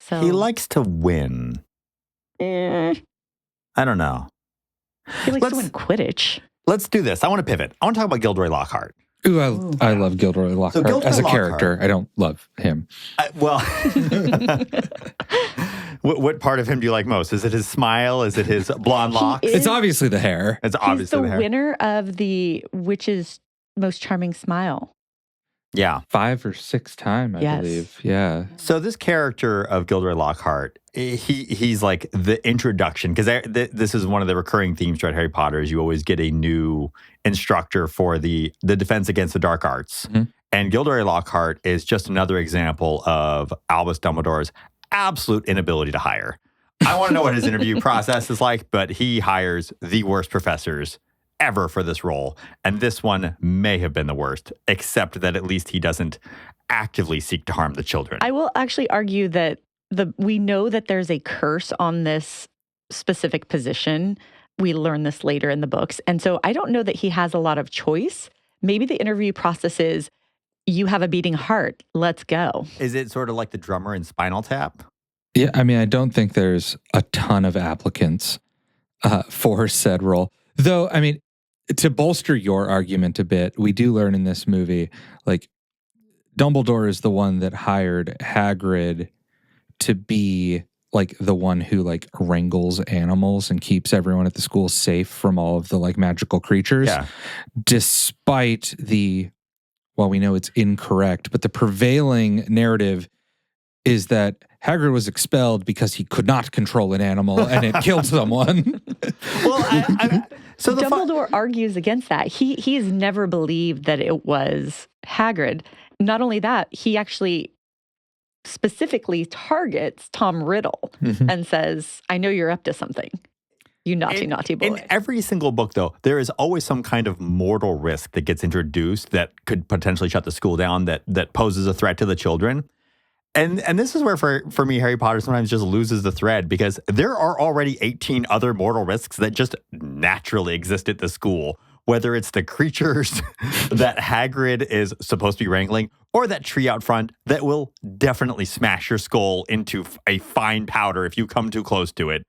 So He likes to win. I don't know. He likes to win Quidditch. Let's do this. I want to pivot. I want to talk about Gilderoy Lockhart. Ooh, I love Gilderoy Lockhart Gilderoy as a Lockhart- character. I don't love him. What part of him do you like most? Is it his smile? Is it his blonde locks? is- It's obviously the hair. It's He's obviously the the hair. winner of the Witch's Most Charming Smile. Yeah. 5 or 6 time, I Yes. believe. Yeah. So this character of Gilderoy Lockhart, he's like the introduction, because this is one of the recurring themes throughout Harry Potter is you always get a new instructor for the defense against the dark arts. Mm-hmm. And Gilderoy Lockhart is just another example of Albus Dumbledore's absolute inability to hire. I want to know what his interview process is like, but he hires the worst professors ever for this role. And this one may have been the worst, except that at least he doesn't actively seek to harm the children. I will actually argue that we know that there's a curse on this specific position. We learn this later in the books. And so I don't know that he has a lot of choice. Maybe the interview process is, you have a beating heart. Let's go. Is it sort of like the drummer in Spinal Tap? Yeah, I mean, I don't think there's a ton of applicants for said role. Though, I mean, to bolster your argument a bit, we do learn in this movie, like, Dumbledore is the one that hired Hagrid to be like the one who like wrangles animals and keeps everyone at the school safe from all of the like magical creatures. Yeah. Despite well, we know it's incorrect, but the prevailing narrative is that Hagrid was expelled because he could not control an animal and it killed someone. Well, so Dumbledore argues against that. He's never believed that it was Hagrid. Not only that, he actually specifically targets Tom Riddle and says, I know you're up to something. You naughty boy. In every single book, though, there is always some kind of mortal risk that gets introduced that could potentially shut the school down, that poses a threat to the children. And this is where, for me, Harry Potter sometimes just loses the thread, because there are already 18 other mortal risks that just naturally exist at the school, whether it's the creatures that Hagrid is supposed to be wrangling, or that tree out front that will definitely smash your skull into a fine powder if you come too close to it.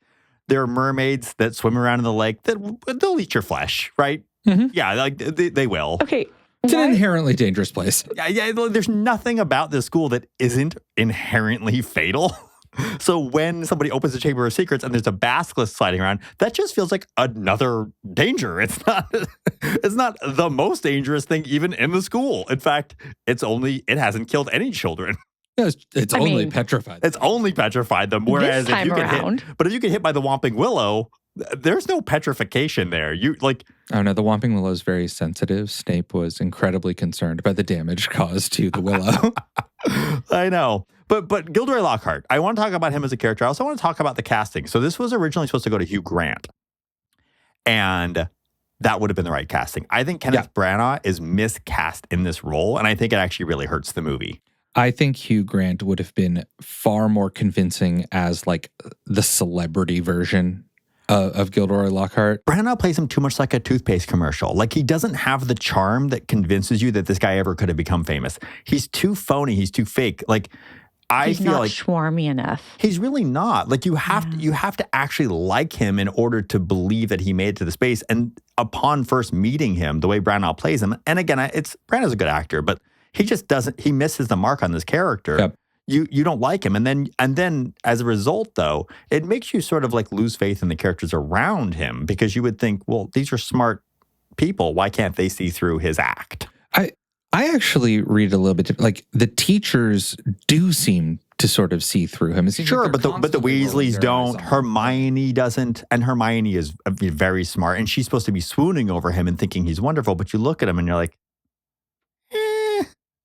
There are mermaids that swim around in the lake that they'll eat your flesh, right? Mm-hmm. Yeah, like they will. Okay. It's an inherently dangerous place. Yeah, there's nothing about this school that isn't inherently fatal. So when somebody opens the Chamber of Secrets and there's a basilisk sliding around, that just feels like another danger. It's not the most dangerous thing even in the school. In fact, it hasn't killed any children. It's only petrified. It's only petrified them. Whereas this time around. If you get hit by the Whomping Willow, there's no petrification there. Oh no, the Whomping Willow is very sensitive. Snape was incredibly concerned by the damage caused to the willow. I know. But Gilderoy Lockhart, I want to talk about him as a character. I also want to talk about the casting. So this was originally supposed to go to Hugh Grant. And that would have been the right casting. I think Kenneth Branagh is miscast in this role, and I think it actually really hurts the movie. I think Hugh Grant would have been far more convincing as like the celebrity version of Gilderoy Lockhart. Branagh plays him too much like a toothpaste commercial. Like, he doesn't have the charm that convinces you that this guy ever could have become famous. He's too phony. He's too fake. Like, he's not schwarmy enough. He's really not. Like, you have to actually like him in order to believe that he made it to the space. And upon first meeting him, the way Branagh plays him, and again, Branagh's a good actor, but he just doesn't. He misses the mark on this character. Yep. You don't like him, and then as a result, though, it makes you sort of like lose faith in the characters around him, because you would think, well, these are smart people. Why can't they see through his act? I actually read a little bit like the teachers do seem to sort of see through him. Sure, like but the Weasleys don't. Hermione doesn't, and Hermione is very smart, and she's supposed to be swooning over him and thinking he's wonderful. But you look at him and you're like,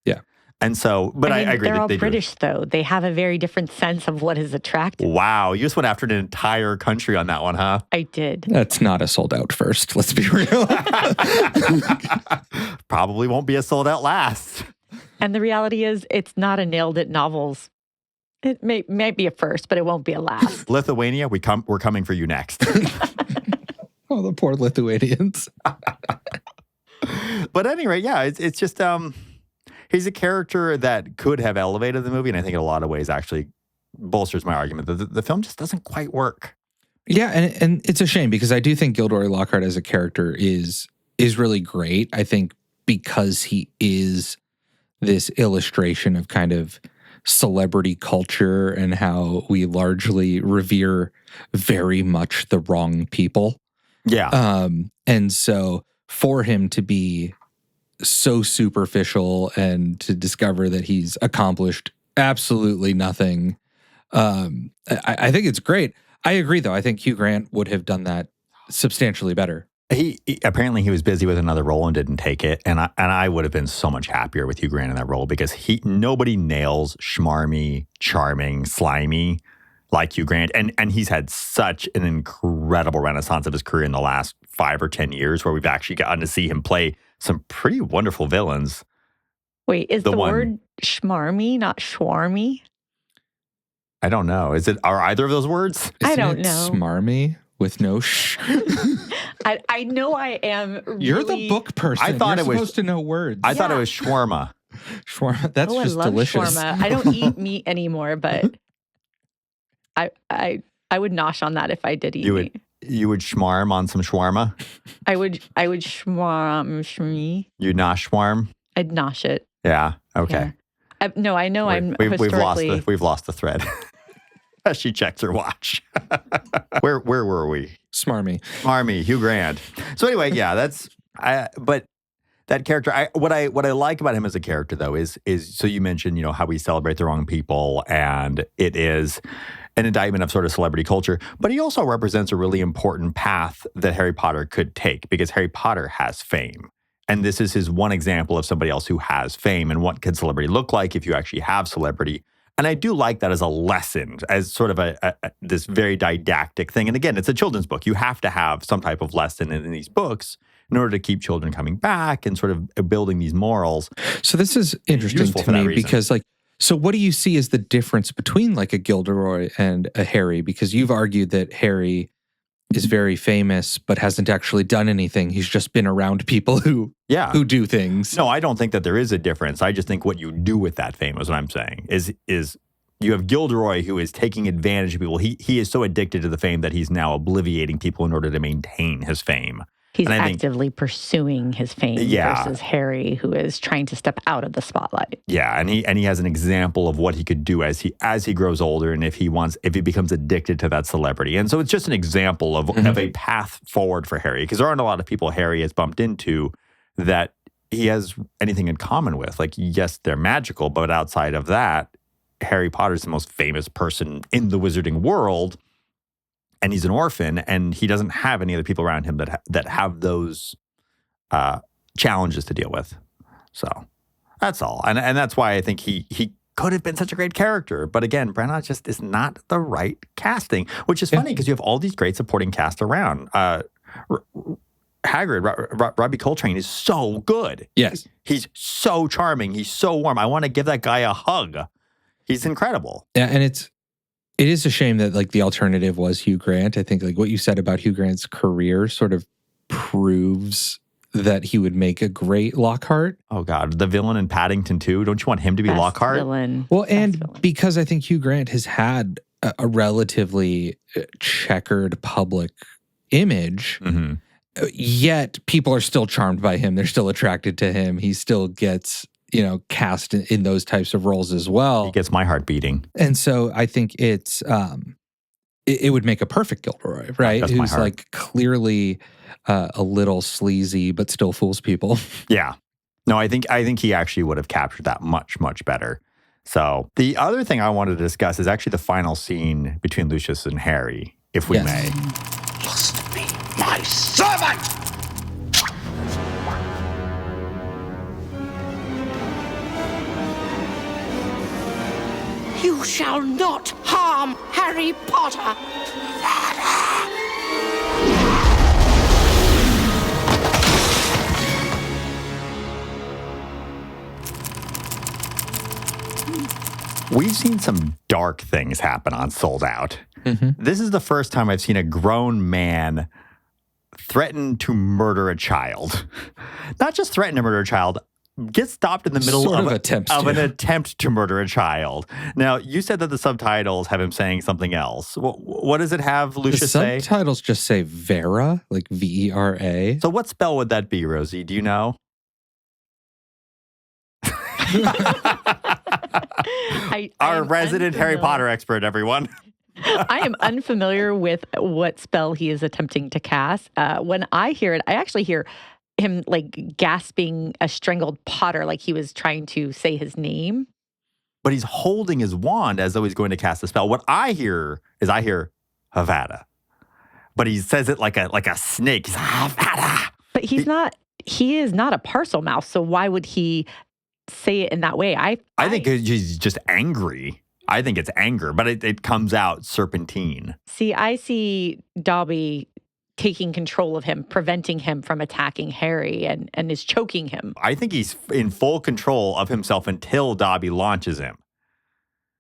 yeah. And so, but I agree. They're all British, though. They have a very different sense of what is attractive. Wow. You just went after an entire country on that one, huh? I did. That's not a sold out first. Let's be real. Probably won't be a sold out last. And the reality is, it's not a nailed it novels. It may be a first, but it won't be a last. Lithuania, we're coming for you next. Oh, the poor Lithuanians. But anyway, yeah, it's just... he's a character that could have elevated the movie, and I think in a lot of ways actually bolsters my argument that the film just doesn't quite work. Yeah, and it's a shame, because I do think Gilderoy Lockhart as a character is really great. I think because he is this illustration of kind of celebrity culture and how we largely revere very much the wrong people. Yeah. And so for him to be so superficial and to discover that he's accomplished absolutely nothing, I think it's great. I agree, though. I think Hugh Grant would have done that substantially better. He apparently he was busy with another role and didn't take it, and I would have been so much happier with Hugh Grant in that role, because nobody nails schmarmy, charming, slimy like Hugh Grant, and he's had such an incredible renaissance of his career in the last 5 or 10 years, where we've actually gotten to see him play some pretty wonderful villains. Wait, is the one- word schmarmy not schwarmy? I don't know. Are either of those words? I Isn't don't it know. Smarmy with no sh? I know I am really... You're the book person. I thought You're it was- supposed to know words. I thought it was shawarma. Shawarma. That's I just love delicious. shawarma. I don't eat meat anymore, but I would nosh on that if I did eat meat. You would schmarm on some shawarma? I would shmee. You nosh schwarm? I'd nosh it. Yeah. Okay. Yeah. No, I know I'm We've historically... we've lost the thread. As she checks her watch. Where were we? Smarmy. Smarmy, Hugh Grant. So anyway, yeah, but that character, what I like about him as a character though is so you mentioned, how we celebrate the wrong people, and it is an indictment of sort of celebrity culture, but he also represents a really important path that Harry Potter could take, because Harry Potter has fame. And this is his one example of somebody else who has fame, and what could celebrity look like if you actually have celebrity. And I do like that as a lesson, as sort of this very didactic thing. And again, it's a children's book. You have to have some type of lesson in these books in order to keep children coming back and sort of building these morals. So this is interesting Useful to for that me reason. because, so what do you see as the difference between like a Gilderoy and a Harry? Because you've argued that Harry is very famous but hasn't actually done anything. He's just been around people who do things. No, I don't think that there is a difference. I just think what you do with that fame is what I'm saying. Is you have Gilderoy, who is taking advantage of people. He is so addicted to the fame that he's now obliviating people in order to maintain his fame. He's And I think- actively pursuing his fame versus Harry, who is trying to step out of the spotlight. Yeah, and he has an example of what he could do as he grows older, and if he becomes addicted to that celebrity. And so it's just an example of a path forward for Harry, because there aren't a lot of people Harry has bumped into that he has anything in common with. Like, yes, they're magical, but outside of that, Harry Potter's the most famous person in the wizarding world. And he's an orphan, and he doesn't have any other people around him that have those challenges to deal with. So that's all, and that's why I think he could have been such a great character. But again, Branagh just is not the right casting, which is funny because you have all these great supporting cast around. Hagrid, Robbie Coltrane is so good. Yes, he's so charming. He's so warm. I want to give that guy a hug. He's incredible. Yeah, and it is a shame that like the alternative was Hugh Grant. I think like what you said about Hugh Grant's career sort of proves that he would make a great Lockhart. Oh God, the villain in Paddington 2. Don't you want him to be Best Lockhart? Villain. Well, and villain. because I think Hugh Grant has had a relatively checkered public image, Mm-hmm. yet people are still charmed by him. They're still attracted to him. He still gets cast in those types of roles as well. He gets my heart beating. And so I think it's it would make a perfect Gilderoy, right? That's my Who's heart. like clearly a little sleazy, but still fools people. Yeah. No, I think he actually would have captured that much, much better. So the other thing I wanted to discuss is actually the final scene between Lucius and Harry, if we Yes. may. Must be my servant! You shall not harm Harry Potter. We've seen some dark things happen on Sold Out. Mm-hmm. This is the first time I've seen a grown man threaten to murder a child. Not just threaten to murder a child, get stopped in the middle Sort of of attempts an to. attempt to murder a child. Now, you said that the subtitles have him saying something else. What does it have The Lucius say? subtitles just say Vera, like Vera. So what spell would that be, Rosie? Do you know? Our resident Harry Potter expert, everyone. I am unfamiliar with what spell he is attempting to cast. When I hear it, I actually hear him like gasping a strangled Potter, like he was trying to say his name. But he's holding his wand as though he's going to cast a spell. What I hear Havada. But he says it like a snake. He's Havada. But he is not a parcel mouse, so why would he say it in that way? I think he's just angry. I think it's anger, but it comes out serpentine. See, I see Dobby taking control of him, preventing him from attacking Harry and is choking him. I think he's in full control of himself until Dobby launches him.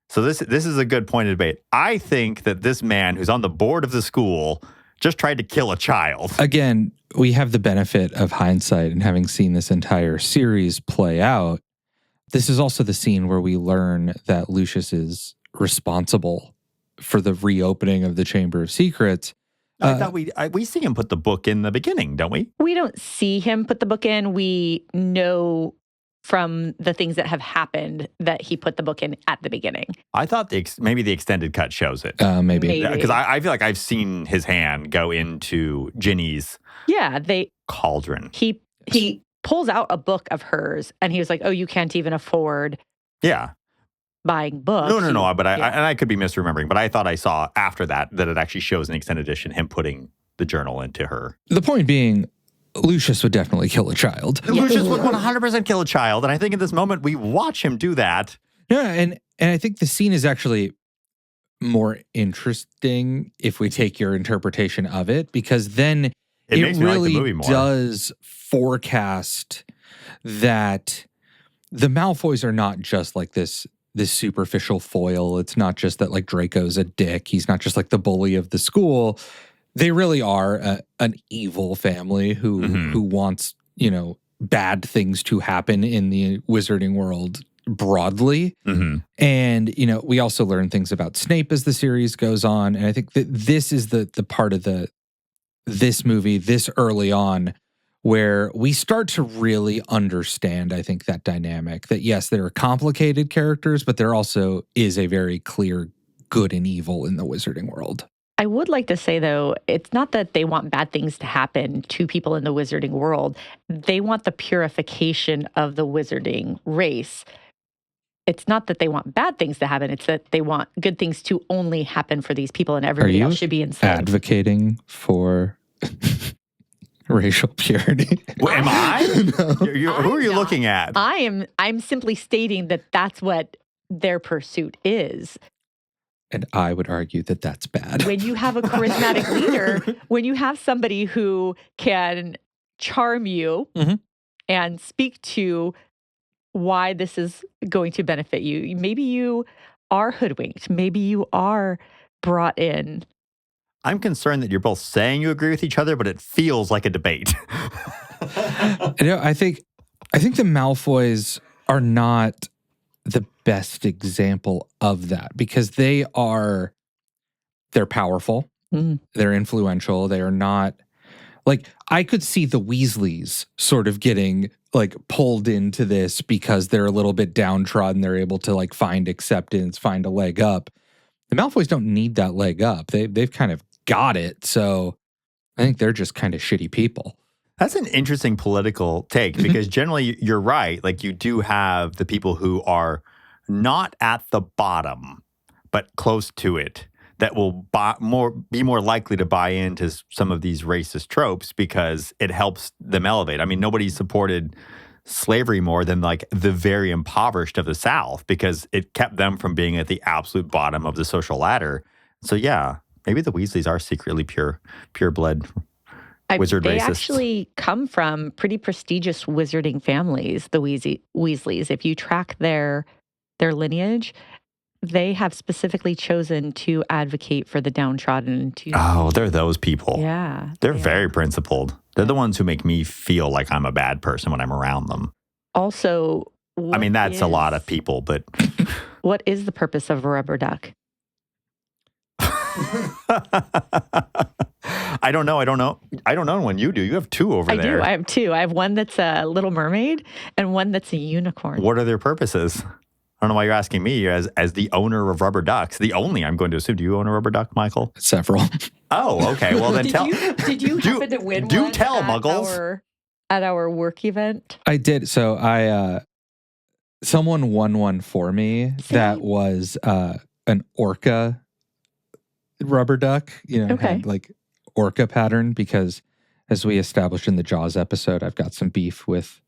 So this is a good point of debate. I think that this man who's on the board of the school just tried to kill a child. Again, we have the benefit of hindsight and having seen this entire series play out. This is also the scene where we learn that Lucius is responsible for the reopening of the Chamber of Secrets. I thought we see him put the book in the beginning, don't we? We don't see him put the book in. We know from the things that have happened that he put the book in at the beginning. I thought maybe the extended cut shows it. Maybe. Because I feel like I've seen his hand go into Ginny's cauldron. He pulls out a book of hers and he was like, oh, you can't even afford buying books. No. But I could be misremembering, but I thought I saw after that it actually shows an extended edition, him putting the journal into her. The point being, Lucius would definitely kill a child. Lucius would 100% kill a child. And I think in this moment, we watch him do that. Yeah, and I think the scene is actually more interesting if we take your interpretation of it, because then it really does forecast that the Malfoys are not just like this superficial foil. It's not just that like Draco's a dick. He's not just like the bully of the school. They really are an evil family who wants, bad things to happen in the wizarding world broadly. Mm-hmm. And, we also learn things about Snape as the series goes on. And I think that this is the part of this movie this early on where we start to really understand, I think, that dynamic. That yes, there are complicated characters, but there also is a very clear good and evil in the wizarding world. I would like to say, though, it's not that they want bad things to happen to people in the wizarding world. They want the purification of the wizarding race. It's not that they want bad things to happen. It's that they want good things to only happen for these people and everybody else should be enslaved. Advocating for racial purity? Well, am I? No. Who are you looking at? I'm simply stating that that's what their pursuit is. And I would argue that that's bad. When you have a charismatic leader, when you have somebody who can charm you and speak to why this is going to benefit you, maybe you are hoodwinked, maybe you are brought in. I'm concerned that you're both saying you agree with each other, but it feels like a debate. I think the Malfoys are not the best example of that because they're powerful, they're influential, they are not like, I could see the Weasleys sort of getting like pulled into this because they're a little bit downtrodden, they're able to like find acceptance, find a leg up. The Malfoys don't need that leg up. They've kind of got it, so I think they're just kind of shitty people. That's an interesting political take because generally you're right. Like you do have the people who are not at the bottom, but close to it that will be more likely to buy into some of these racist tropes because it helps them elevate. I mean, nobody supported slavery more than like the very impoverished of the South because it kept them from being at the absolute bottom of the social ladder. So yeah, maybe the Weasleys are secretly pure blood wizard racists. They actually come from pretty prestigious wizarding families, the Weasleys. If you track their lineage, they have specifically chosen to advocate for the downtrodden. Oh, they're those people. Yeah. They're very principled. They're the ones who make me feel like I'm a bad person when I'm around them. Also, I mean, that's a lot of people, but... What is the purpose of a rubber duck? I don't know when you do. You have two over there. I do. I have two. I have one that's a Little Mermaid and one that's a unicorn. What are their purposes? I don't know why you're asking me as the owner of rubber ducks. The only, I'm going to assume. Do you own a rubber duck, Michael? Several. Oh, okay. Well, then tell. Did you happen to win do one tell, Muggles. At our work event? I did. So someone won one for me that was an orca rubber duck. Had like orca pattern because as we established in the Jaws episode, I've got some beef with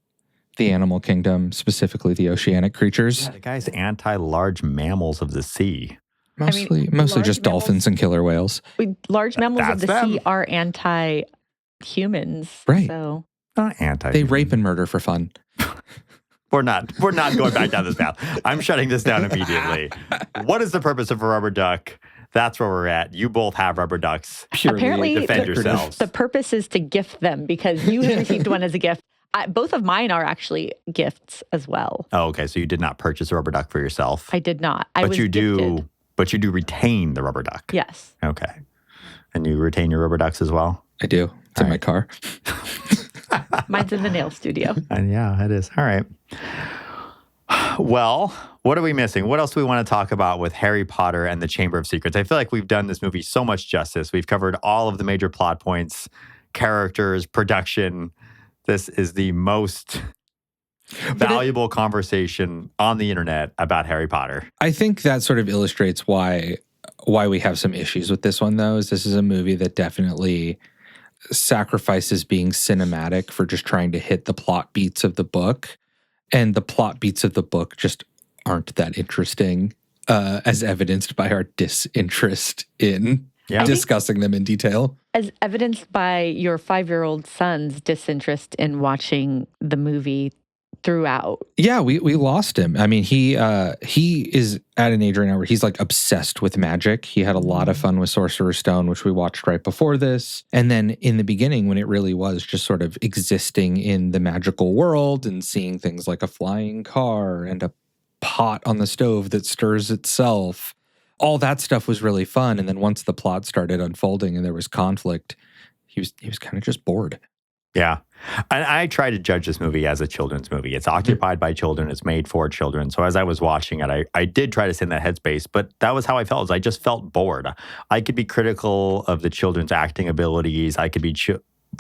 the animal kingdom, specifically the oceanic creatures. Yeah, the guy's anti-large mammals of the sea. Mostly large just dolphins and killer whales. Large mammals of That's the sea them. are anti-humans. Right. So Not anti. They rape and murder for fun. We're not going back down this path. I'm shutting this down immediately. What is the purpose of a rubber duck? That's where we're at. You both have rubber ducks. Purely apparently, defend the, yourselves. the purpose is to gift them because you have received one as a gift. Both of mine are actually gifts as well. Oh, okay. So you did not purchase a rubber duck for yourself. I did not. I but was you gifted. do. But you do retain the rubber duck. Yes. Okay. And you retain your rubber ducks as well. I do. It's in my car. Mine's in the nail studio. And yeah, it is. All right. Well, what are we missing? What else do we want to talk about with Harry Potter and the Chamber of Secrets? I feel like we've done this movie so much justice. We've covered all of the major plot points, characters, production. This is the most valuable conversation on the internet about Harry Potter. I think that sort of illustrates why we have some issues with this one, though, is this is a movie that definitely sacrifices being cinematic for just trying to hit the plot beats of the book. And the plot beats of the book just aren't that interesting, as evidenced by our disinterest in discussing them in detail. As evidenced by your 5-year-old son's disinterest in watching the movie throughout. Yeah, we lost him. I mean, he is at an age right now where he's like obsessed with magic. He had a lot of fun with Sorcerer's Stone, which we watched right before this. And then in the beginning, when it really was just sort of existing in the magical world and seeing things like a flying car and a pot on the stove that stirs itself, all that stuff was really fun. And then once the plot started unfolding and there was conflict, he was kind of just bored. Yeah. And I try to judge this movie as a children's movie. It's occupied by children. It's made for children. So as I was watching it, I did try to stay in that headspace, but that was how I felt. I just felt bored. I could be critical of the children's acting abilities. I could be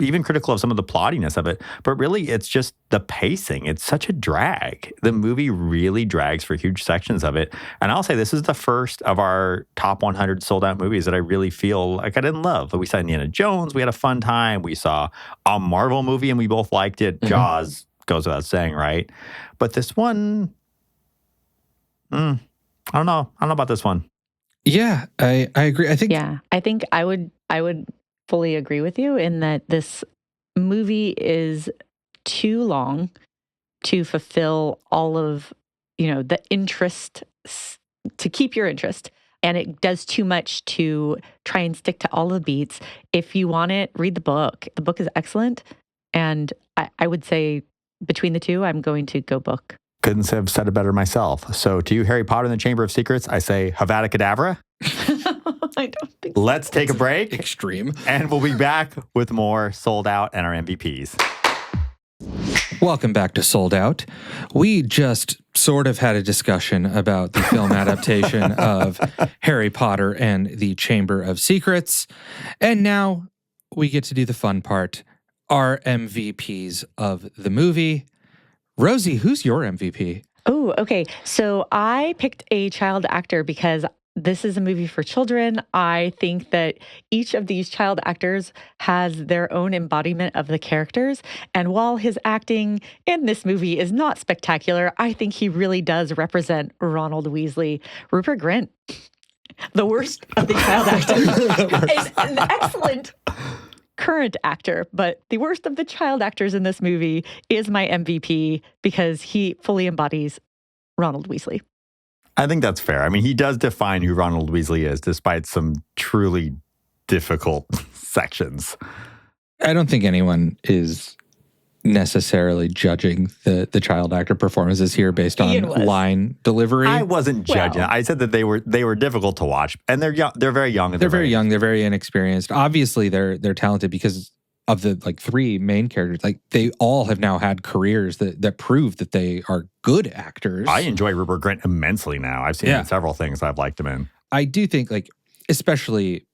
even critical of some of the plottiness of it. But really, it's just the pacing. It's such a drag. The movie really drags for huge sections of it. And I'll say this is the first of our top 100 sold out movies that I really feel like I didn't love. We saw Indiana Jones. We had a fun time. We saw a Marvel movie and we both liked it. Mm-hmm. Jaws goes without saying, right? But this one, I don't know. I don't know about this one. Yeah, I agree. I think I would fully agree with you in that this movie is too long to fulfill all of, the interest, to keep your interest. And it does too much to try and stick to all the beats. If you want it, read the book. The book is excellent. And I would say between the two, I'm going to go book. Couldn't have said it better myself. So to you, Harry Potter and the Chamber of Secrets, I say Havada Kedavra. I don't think so. Let's take a break. Extreme. And we'll be back with more Sold Out and our MVPs. Welcome back to Sold Out. We just sort of had a discussion about the film adaptation of Harry Potter and the Chamber of Secrets. And now we get to do the fun part, our MVPs of the movie. Rosie, who's your MVP? Oh, okay. So I picked a child actor because this is a movie for children. I think that each of these child actors has their own embodiment of the characters. And while his acting in this movie is not spectacular, I think he really does represent Ronald Weasley. Rupert Grint, the worst of the child actors, is an excellent current actor, but the worst of the child actors in this movie is my MVP because he fully embodies Ronald Weasley. I think that's fair. I mean, he does define who Ronald Weasley is, despite some truly difficult sections. I don't think anyone is necessarily judging the child actor performances here based on line delivery. I wasn't judging. I said that they were difficult to watch, and they're young. They're very young. They're very young. They're very inexperienced. Obviously, they're talented because of the three main characters. They all have now had careers that prove that they are good actors. I enjoy Rupert Grint immensely now. I've seen him in several things I've liked him in. I do think, especially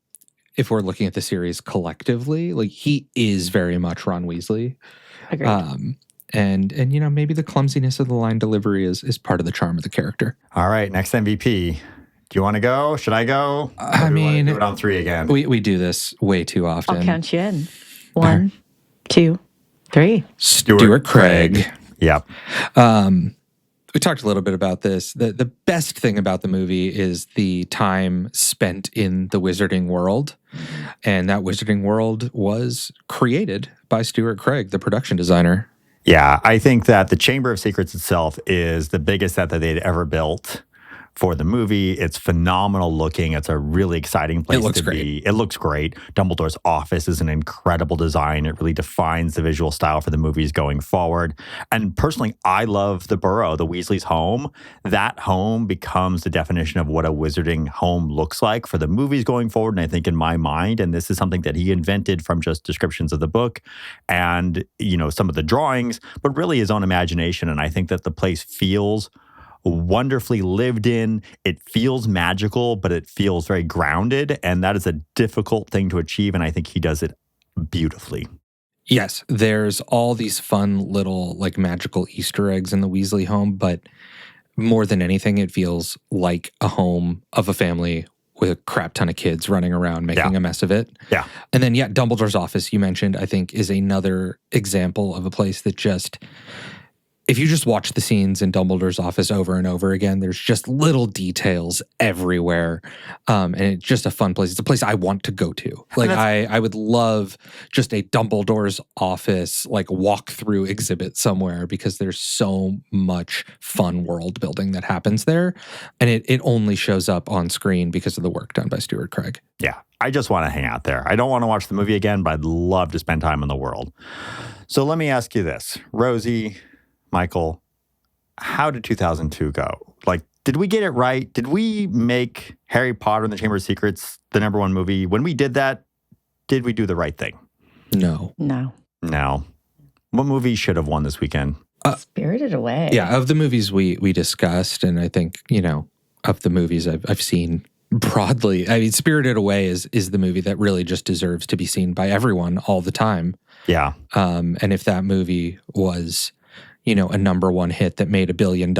if we're looking at the series collectively, he is very much Ron Weasley. Agreed. And maybe the clumsiness of the line delivery is part of the charm of the character. All right, next MVP. Do you want to go? Should I go? I mean, do it on 3 again. We do this way too often. I'll count you in. 1, 2, 3. Stuart Craig. Yep. We talked a little bit about this. The best thing about the movie is the time spent in the wizarding world. And that wizarding world was created by Stuart Craig, the production designer. Yeah, I think that the Chamber of Secrets itself is the biggest set that they'd ever built for the movie. It's phenomenal looking. It's a really exciting place to be. It looks great. Dumbledore's office is an incredible design. It really defines the visual style for the movies going forward. And personally, I love the Burrow, the Weasley's home. That home becomes the definition of what a wizarding home looks like for the movies going forward. And I think in my mind, and this is something that he invented from just descriptions of the book and, some of the drawings, but really his own imagination. And I think that the place feels wonderfully lived in. It feels magical, but it feels very grounded. And that is a difficult thing to achieve. And I think he does it beautifully. Yes, there's all these fun little magical Easter eggs in the Weasley home, but more than anything, it feels like a home of a family with a crap ton of kids running around making a mess of it. Yeah. And then, Dumbledore's office, you mentioned, I think is another example of a place that just, if you just watch the scenes in Dumbledore's office over and over again, there's just little details everywhere. And it's just a fun place. It's a place I want to go to. I would love just a Dumbledore's office, walk-through exhibit somewhere because there's so much fun world building that happens there. And it only shows up on screen because of the work done by Stuart Craig. Yeah. I just want to hang out there. I don't want to watch the movie again, but I'd love to spend time in the world. So let me ask you this, Rosie, Michael, how did 2002 go? Did we get it right? Did we make Harry Potter and the Chamber of Secrets the #1 movie? When we did that, did we do the right thing? No. What movie should have won this weekend? Spirited Away. Yeah, of the movies we discussed, and I think, of the movies I've seen broadly, I mean, Spirited Away is the movie that really just deserves to be seen by everyone all the time. Yeah. And if that movie was a #1 hit that made $1 billion.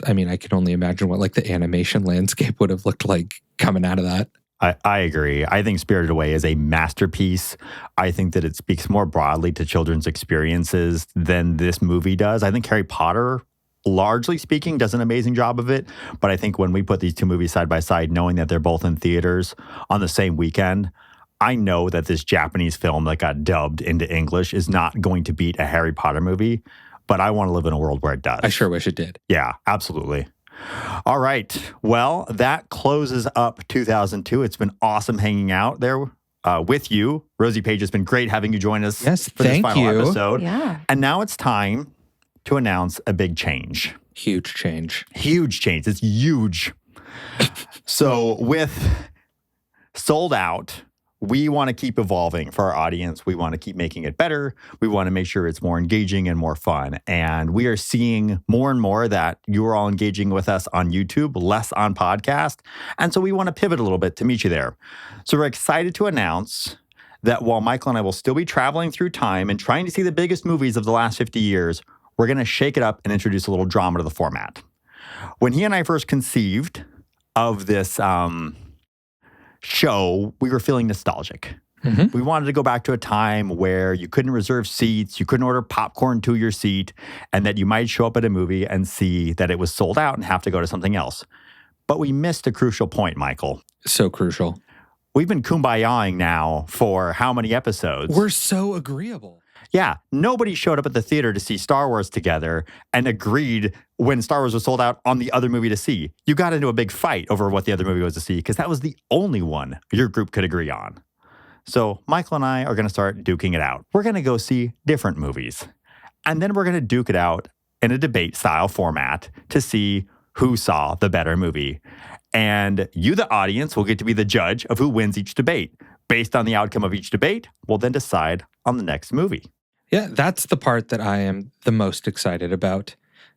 I mean, I can only imagine what the animation landscape would have looked like coming out of that. I agree. I think Spirited Away is a masterpiece. I think that it speaks more broadly to children's experiences than this movie does. I think Harry Potter, largely speaking, does an amazing job of it. But I think when we put these two movies side by side, knowing that they're both in theaters on the same weekend, I know that this Japanese film that got dubbed into English is not going to beat a Harry Potter movie. But I want to live in a world where it does. I sure wish it did. Yeah, absolutely. All right. Well, that closes up 2002. It's been awesome hanging out there with you. Rosie Paige, it's been great having you join us for this final episode. Yeah. And now it's time to announce a big change. Huge change. Huge change. It's huge. So with Sold Out, we want to keep evolving for our audience. We want to keep making it better. We want to make sure it's more engaging and more fun. And we are seeing more and more that you are all engaging with us on YouTube, less on podcast. And so we want to pivot a little bit to meet you there. So we're excited to announce that while Michael and I will still be traveling through time and trying to see the biggest movies of the last 50 years, we're going to shake it up and introduce a little drama to the format. When he and I first conceived of this show, we were feeling nostalgic. We wanted to go back to a time where you couldn't reserve seats, you couldn't order popcorn to your seat, and that you might show up at a movie and see that it was sold out and have to go to something else. But we missed a crucial point, Michael. So crucial. We've been kumbayaing now for how many episodes? We're so agreeable. Yeah, nobody showed up at the theater to see Star Wars together and agreed when Star Wars was sold out on the other movie to see. You got into a big fight over what the other movie was to see because that was the only one your group could agree on. So Michael and I are going to start duking it out. We're going to go see different movies. And then we're going to duke it out in a debate style format to see who saw the better movie. And you, the audience, will get to be the judge of who wins each debate. Based on the outcome of each debate, we'll then decide on the next movie. Yeah, that's the part that I am the most excited about,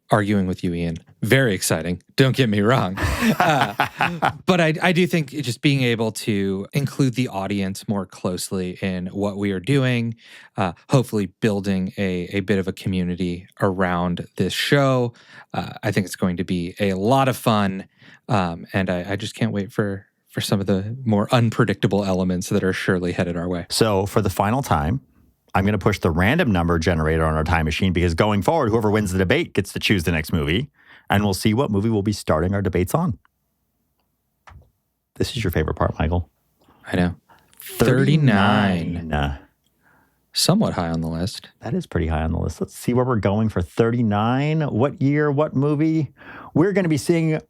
arguing with you, Ian. Very exciting. Don't get me wrong. But I do think just being able to include the audience more closely in what we are doing, hopefully building a bit of a community around this show. I think it's going to be a lot of fun. And I just can't wait for some of the more unpredictable elements that are surely headed our way. So for the final time, I'm going to push the random number generator on our time machine because going forward, whoever wins the debate gets to choose the next movie. and we'll see what movie we'll be starting our debates on. This is your favorite part, Michael. I know. 39. Somewhat high on the list. That is pretty high on the list. Let's see where we're going for 39. What year, what movie? We're going to be seeing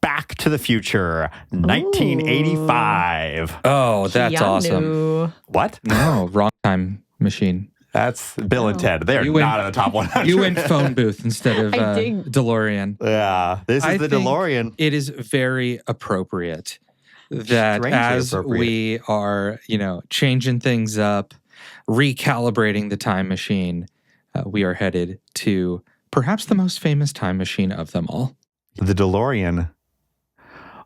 Back to the Future, 1985. Oh, that's Keanu. awesome. What? No, wrong time machine. That's Bill and Ted. They're You went- not in the top 100. You went phone booth instead of I dig- DeLorean. Yeah, this is I the think DeLorean. It is very appropriate that Strangely as appropriate. we are, changing things up, recalibrating the time machine, we are headed to perhaps the most famous time machine of them all. The DeLorean.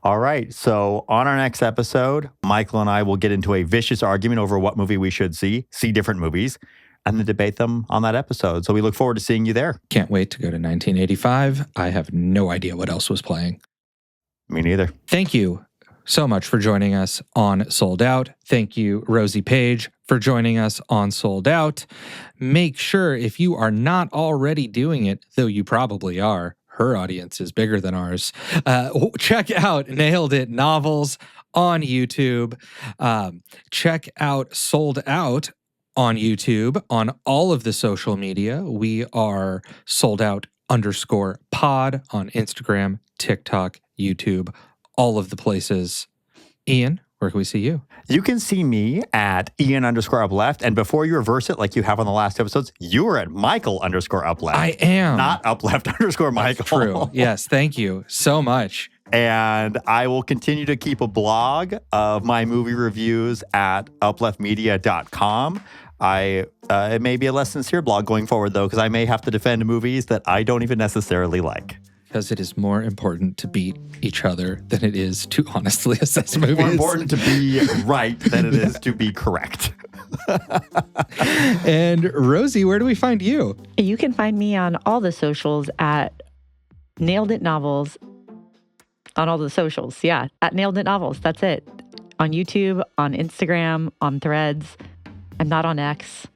All right. So on our next episode, Michael and I will get into a vicious argument over what movie we should see different movies, and then debate them on that episode. So we look forward to seeing you there. Can't wait to go to 1985. I have no idea what else was playing. Me neither. Thank you so much for joining us on Sold Out. Thank you, Rosie Paige, for joining us on Sold Out. Make sure, if you are not already doing it, though you probably are, her audience is bigger than ours, check out Nailed It Novels on YouTube. Check out Sold Out on YouTube, on all of the social media. We are soldout_pod on Instagram, TikTok, YouTube, all of the places. Ian, where can we see you? You can see me at Ian_upleft. And before you reverse it like you have on the last episodes, you are at Michael_upleft. I am. Not upleft_Michael. True. Yes. Thank you so much. And I will continue to keep a blog of my movie reviews at upleftmedia.com. It may be a less sincere blog going forward, though, because I may have to defend movies that I don't even necessarily like. Because it is more important to beat each other than it is to honestly assess movies. More important to be right than it is to be correct. And Rosie, where do we find you? You can find me on all the socials at Nailed It Novels. On all the socials, yeah, at Nailed It Novels. That's it. On YouTube, on Instagram, on Threads. I'm not on X.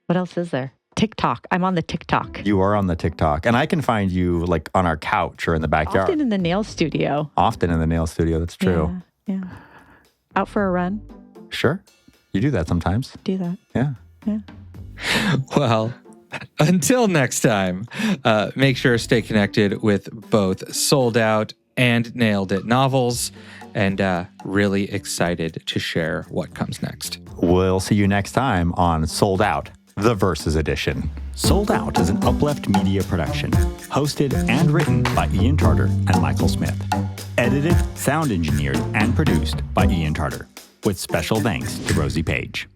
What else is there? TikTok. I'm on the TikTok. You are on the TikTok. And I can find you like on our couch or in the backyard. Often in the nail studio. Often in the nail studio. That's true. Yeah. Out for a run. Sure. You do that sometimes. Do that. Yeah. Yeah. Well, until next time, make sure to stay connected with both Sold Out and Nailed It Novels, and really excited to share what comes next. We'll see you next time on Sold Out, the Versus Edition. Sold Out is an Uplift Media production, hosted and written by Ian Tarter and Michael Smith. Edited, sound engineered, and produced by Ian Tarter, with special thanks to Rosie Paige.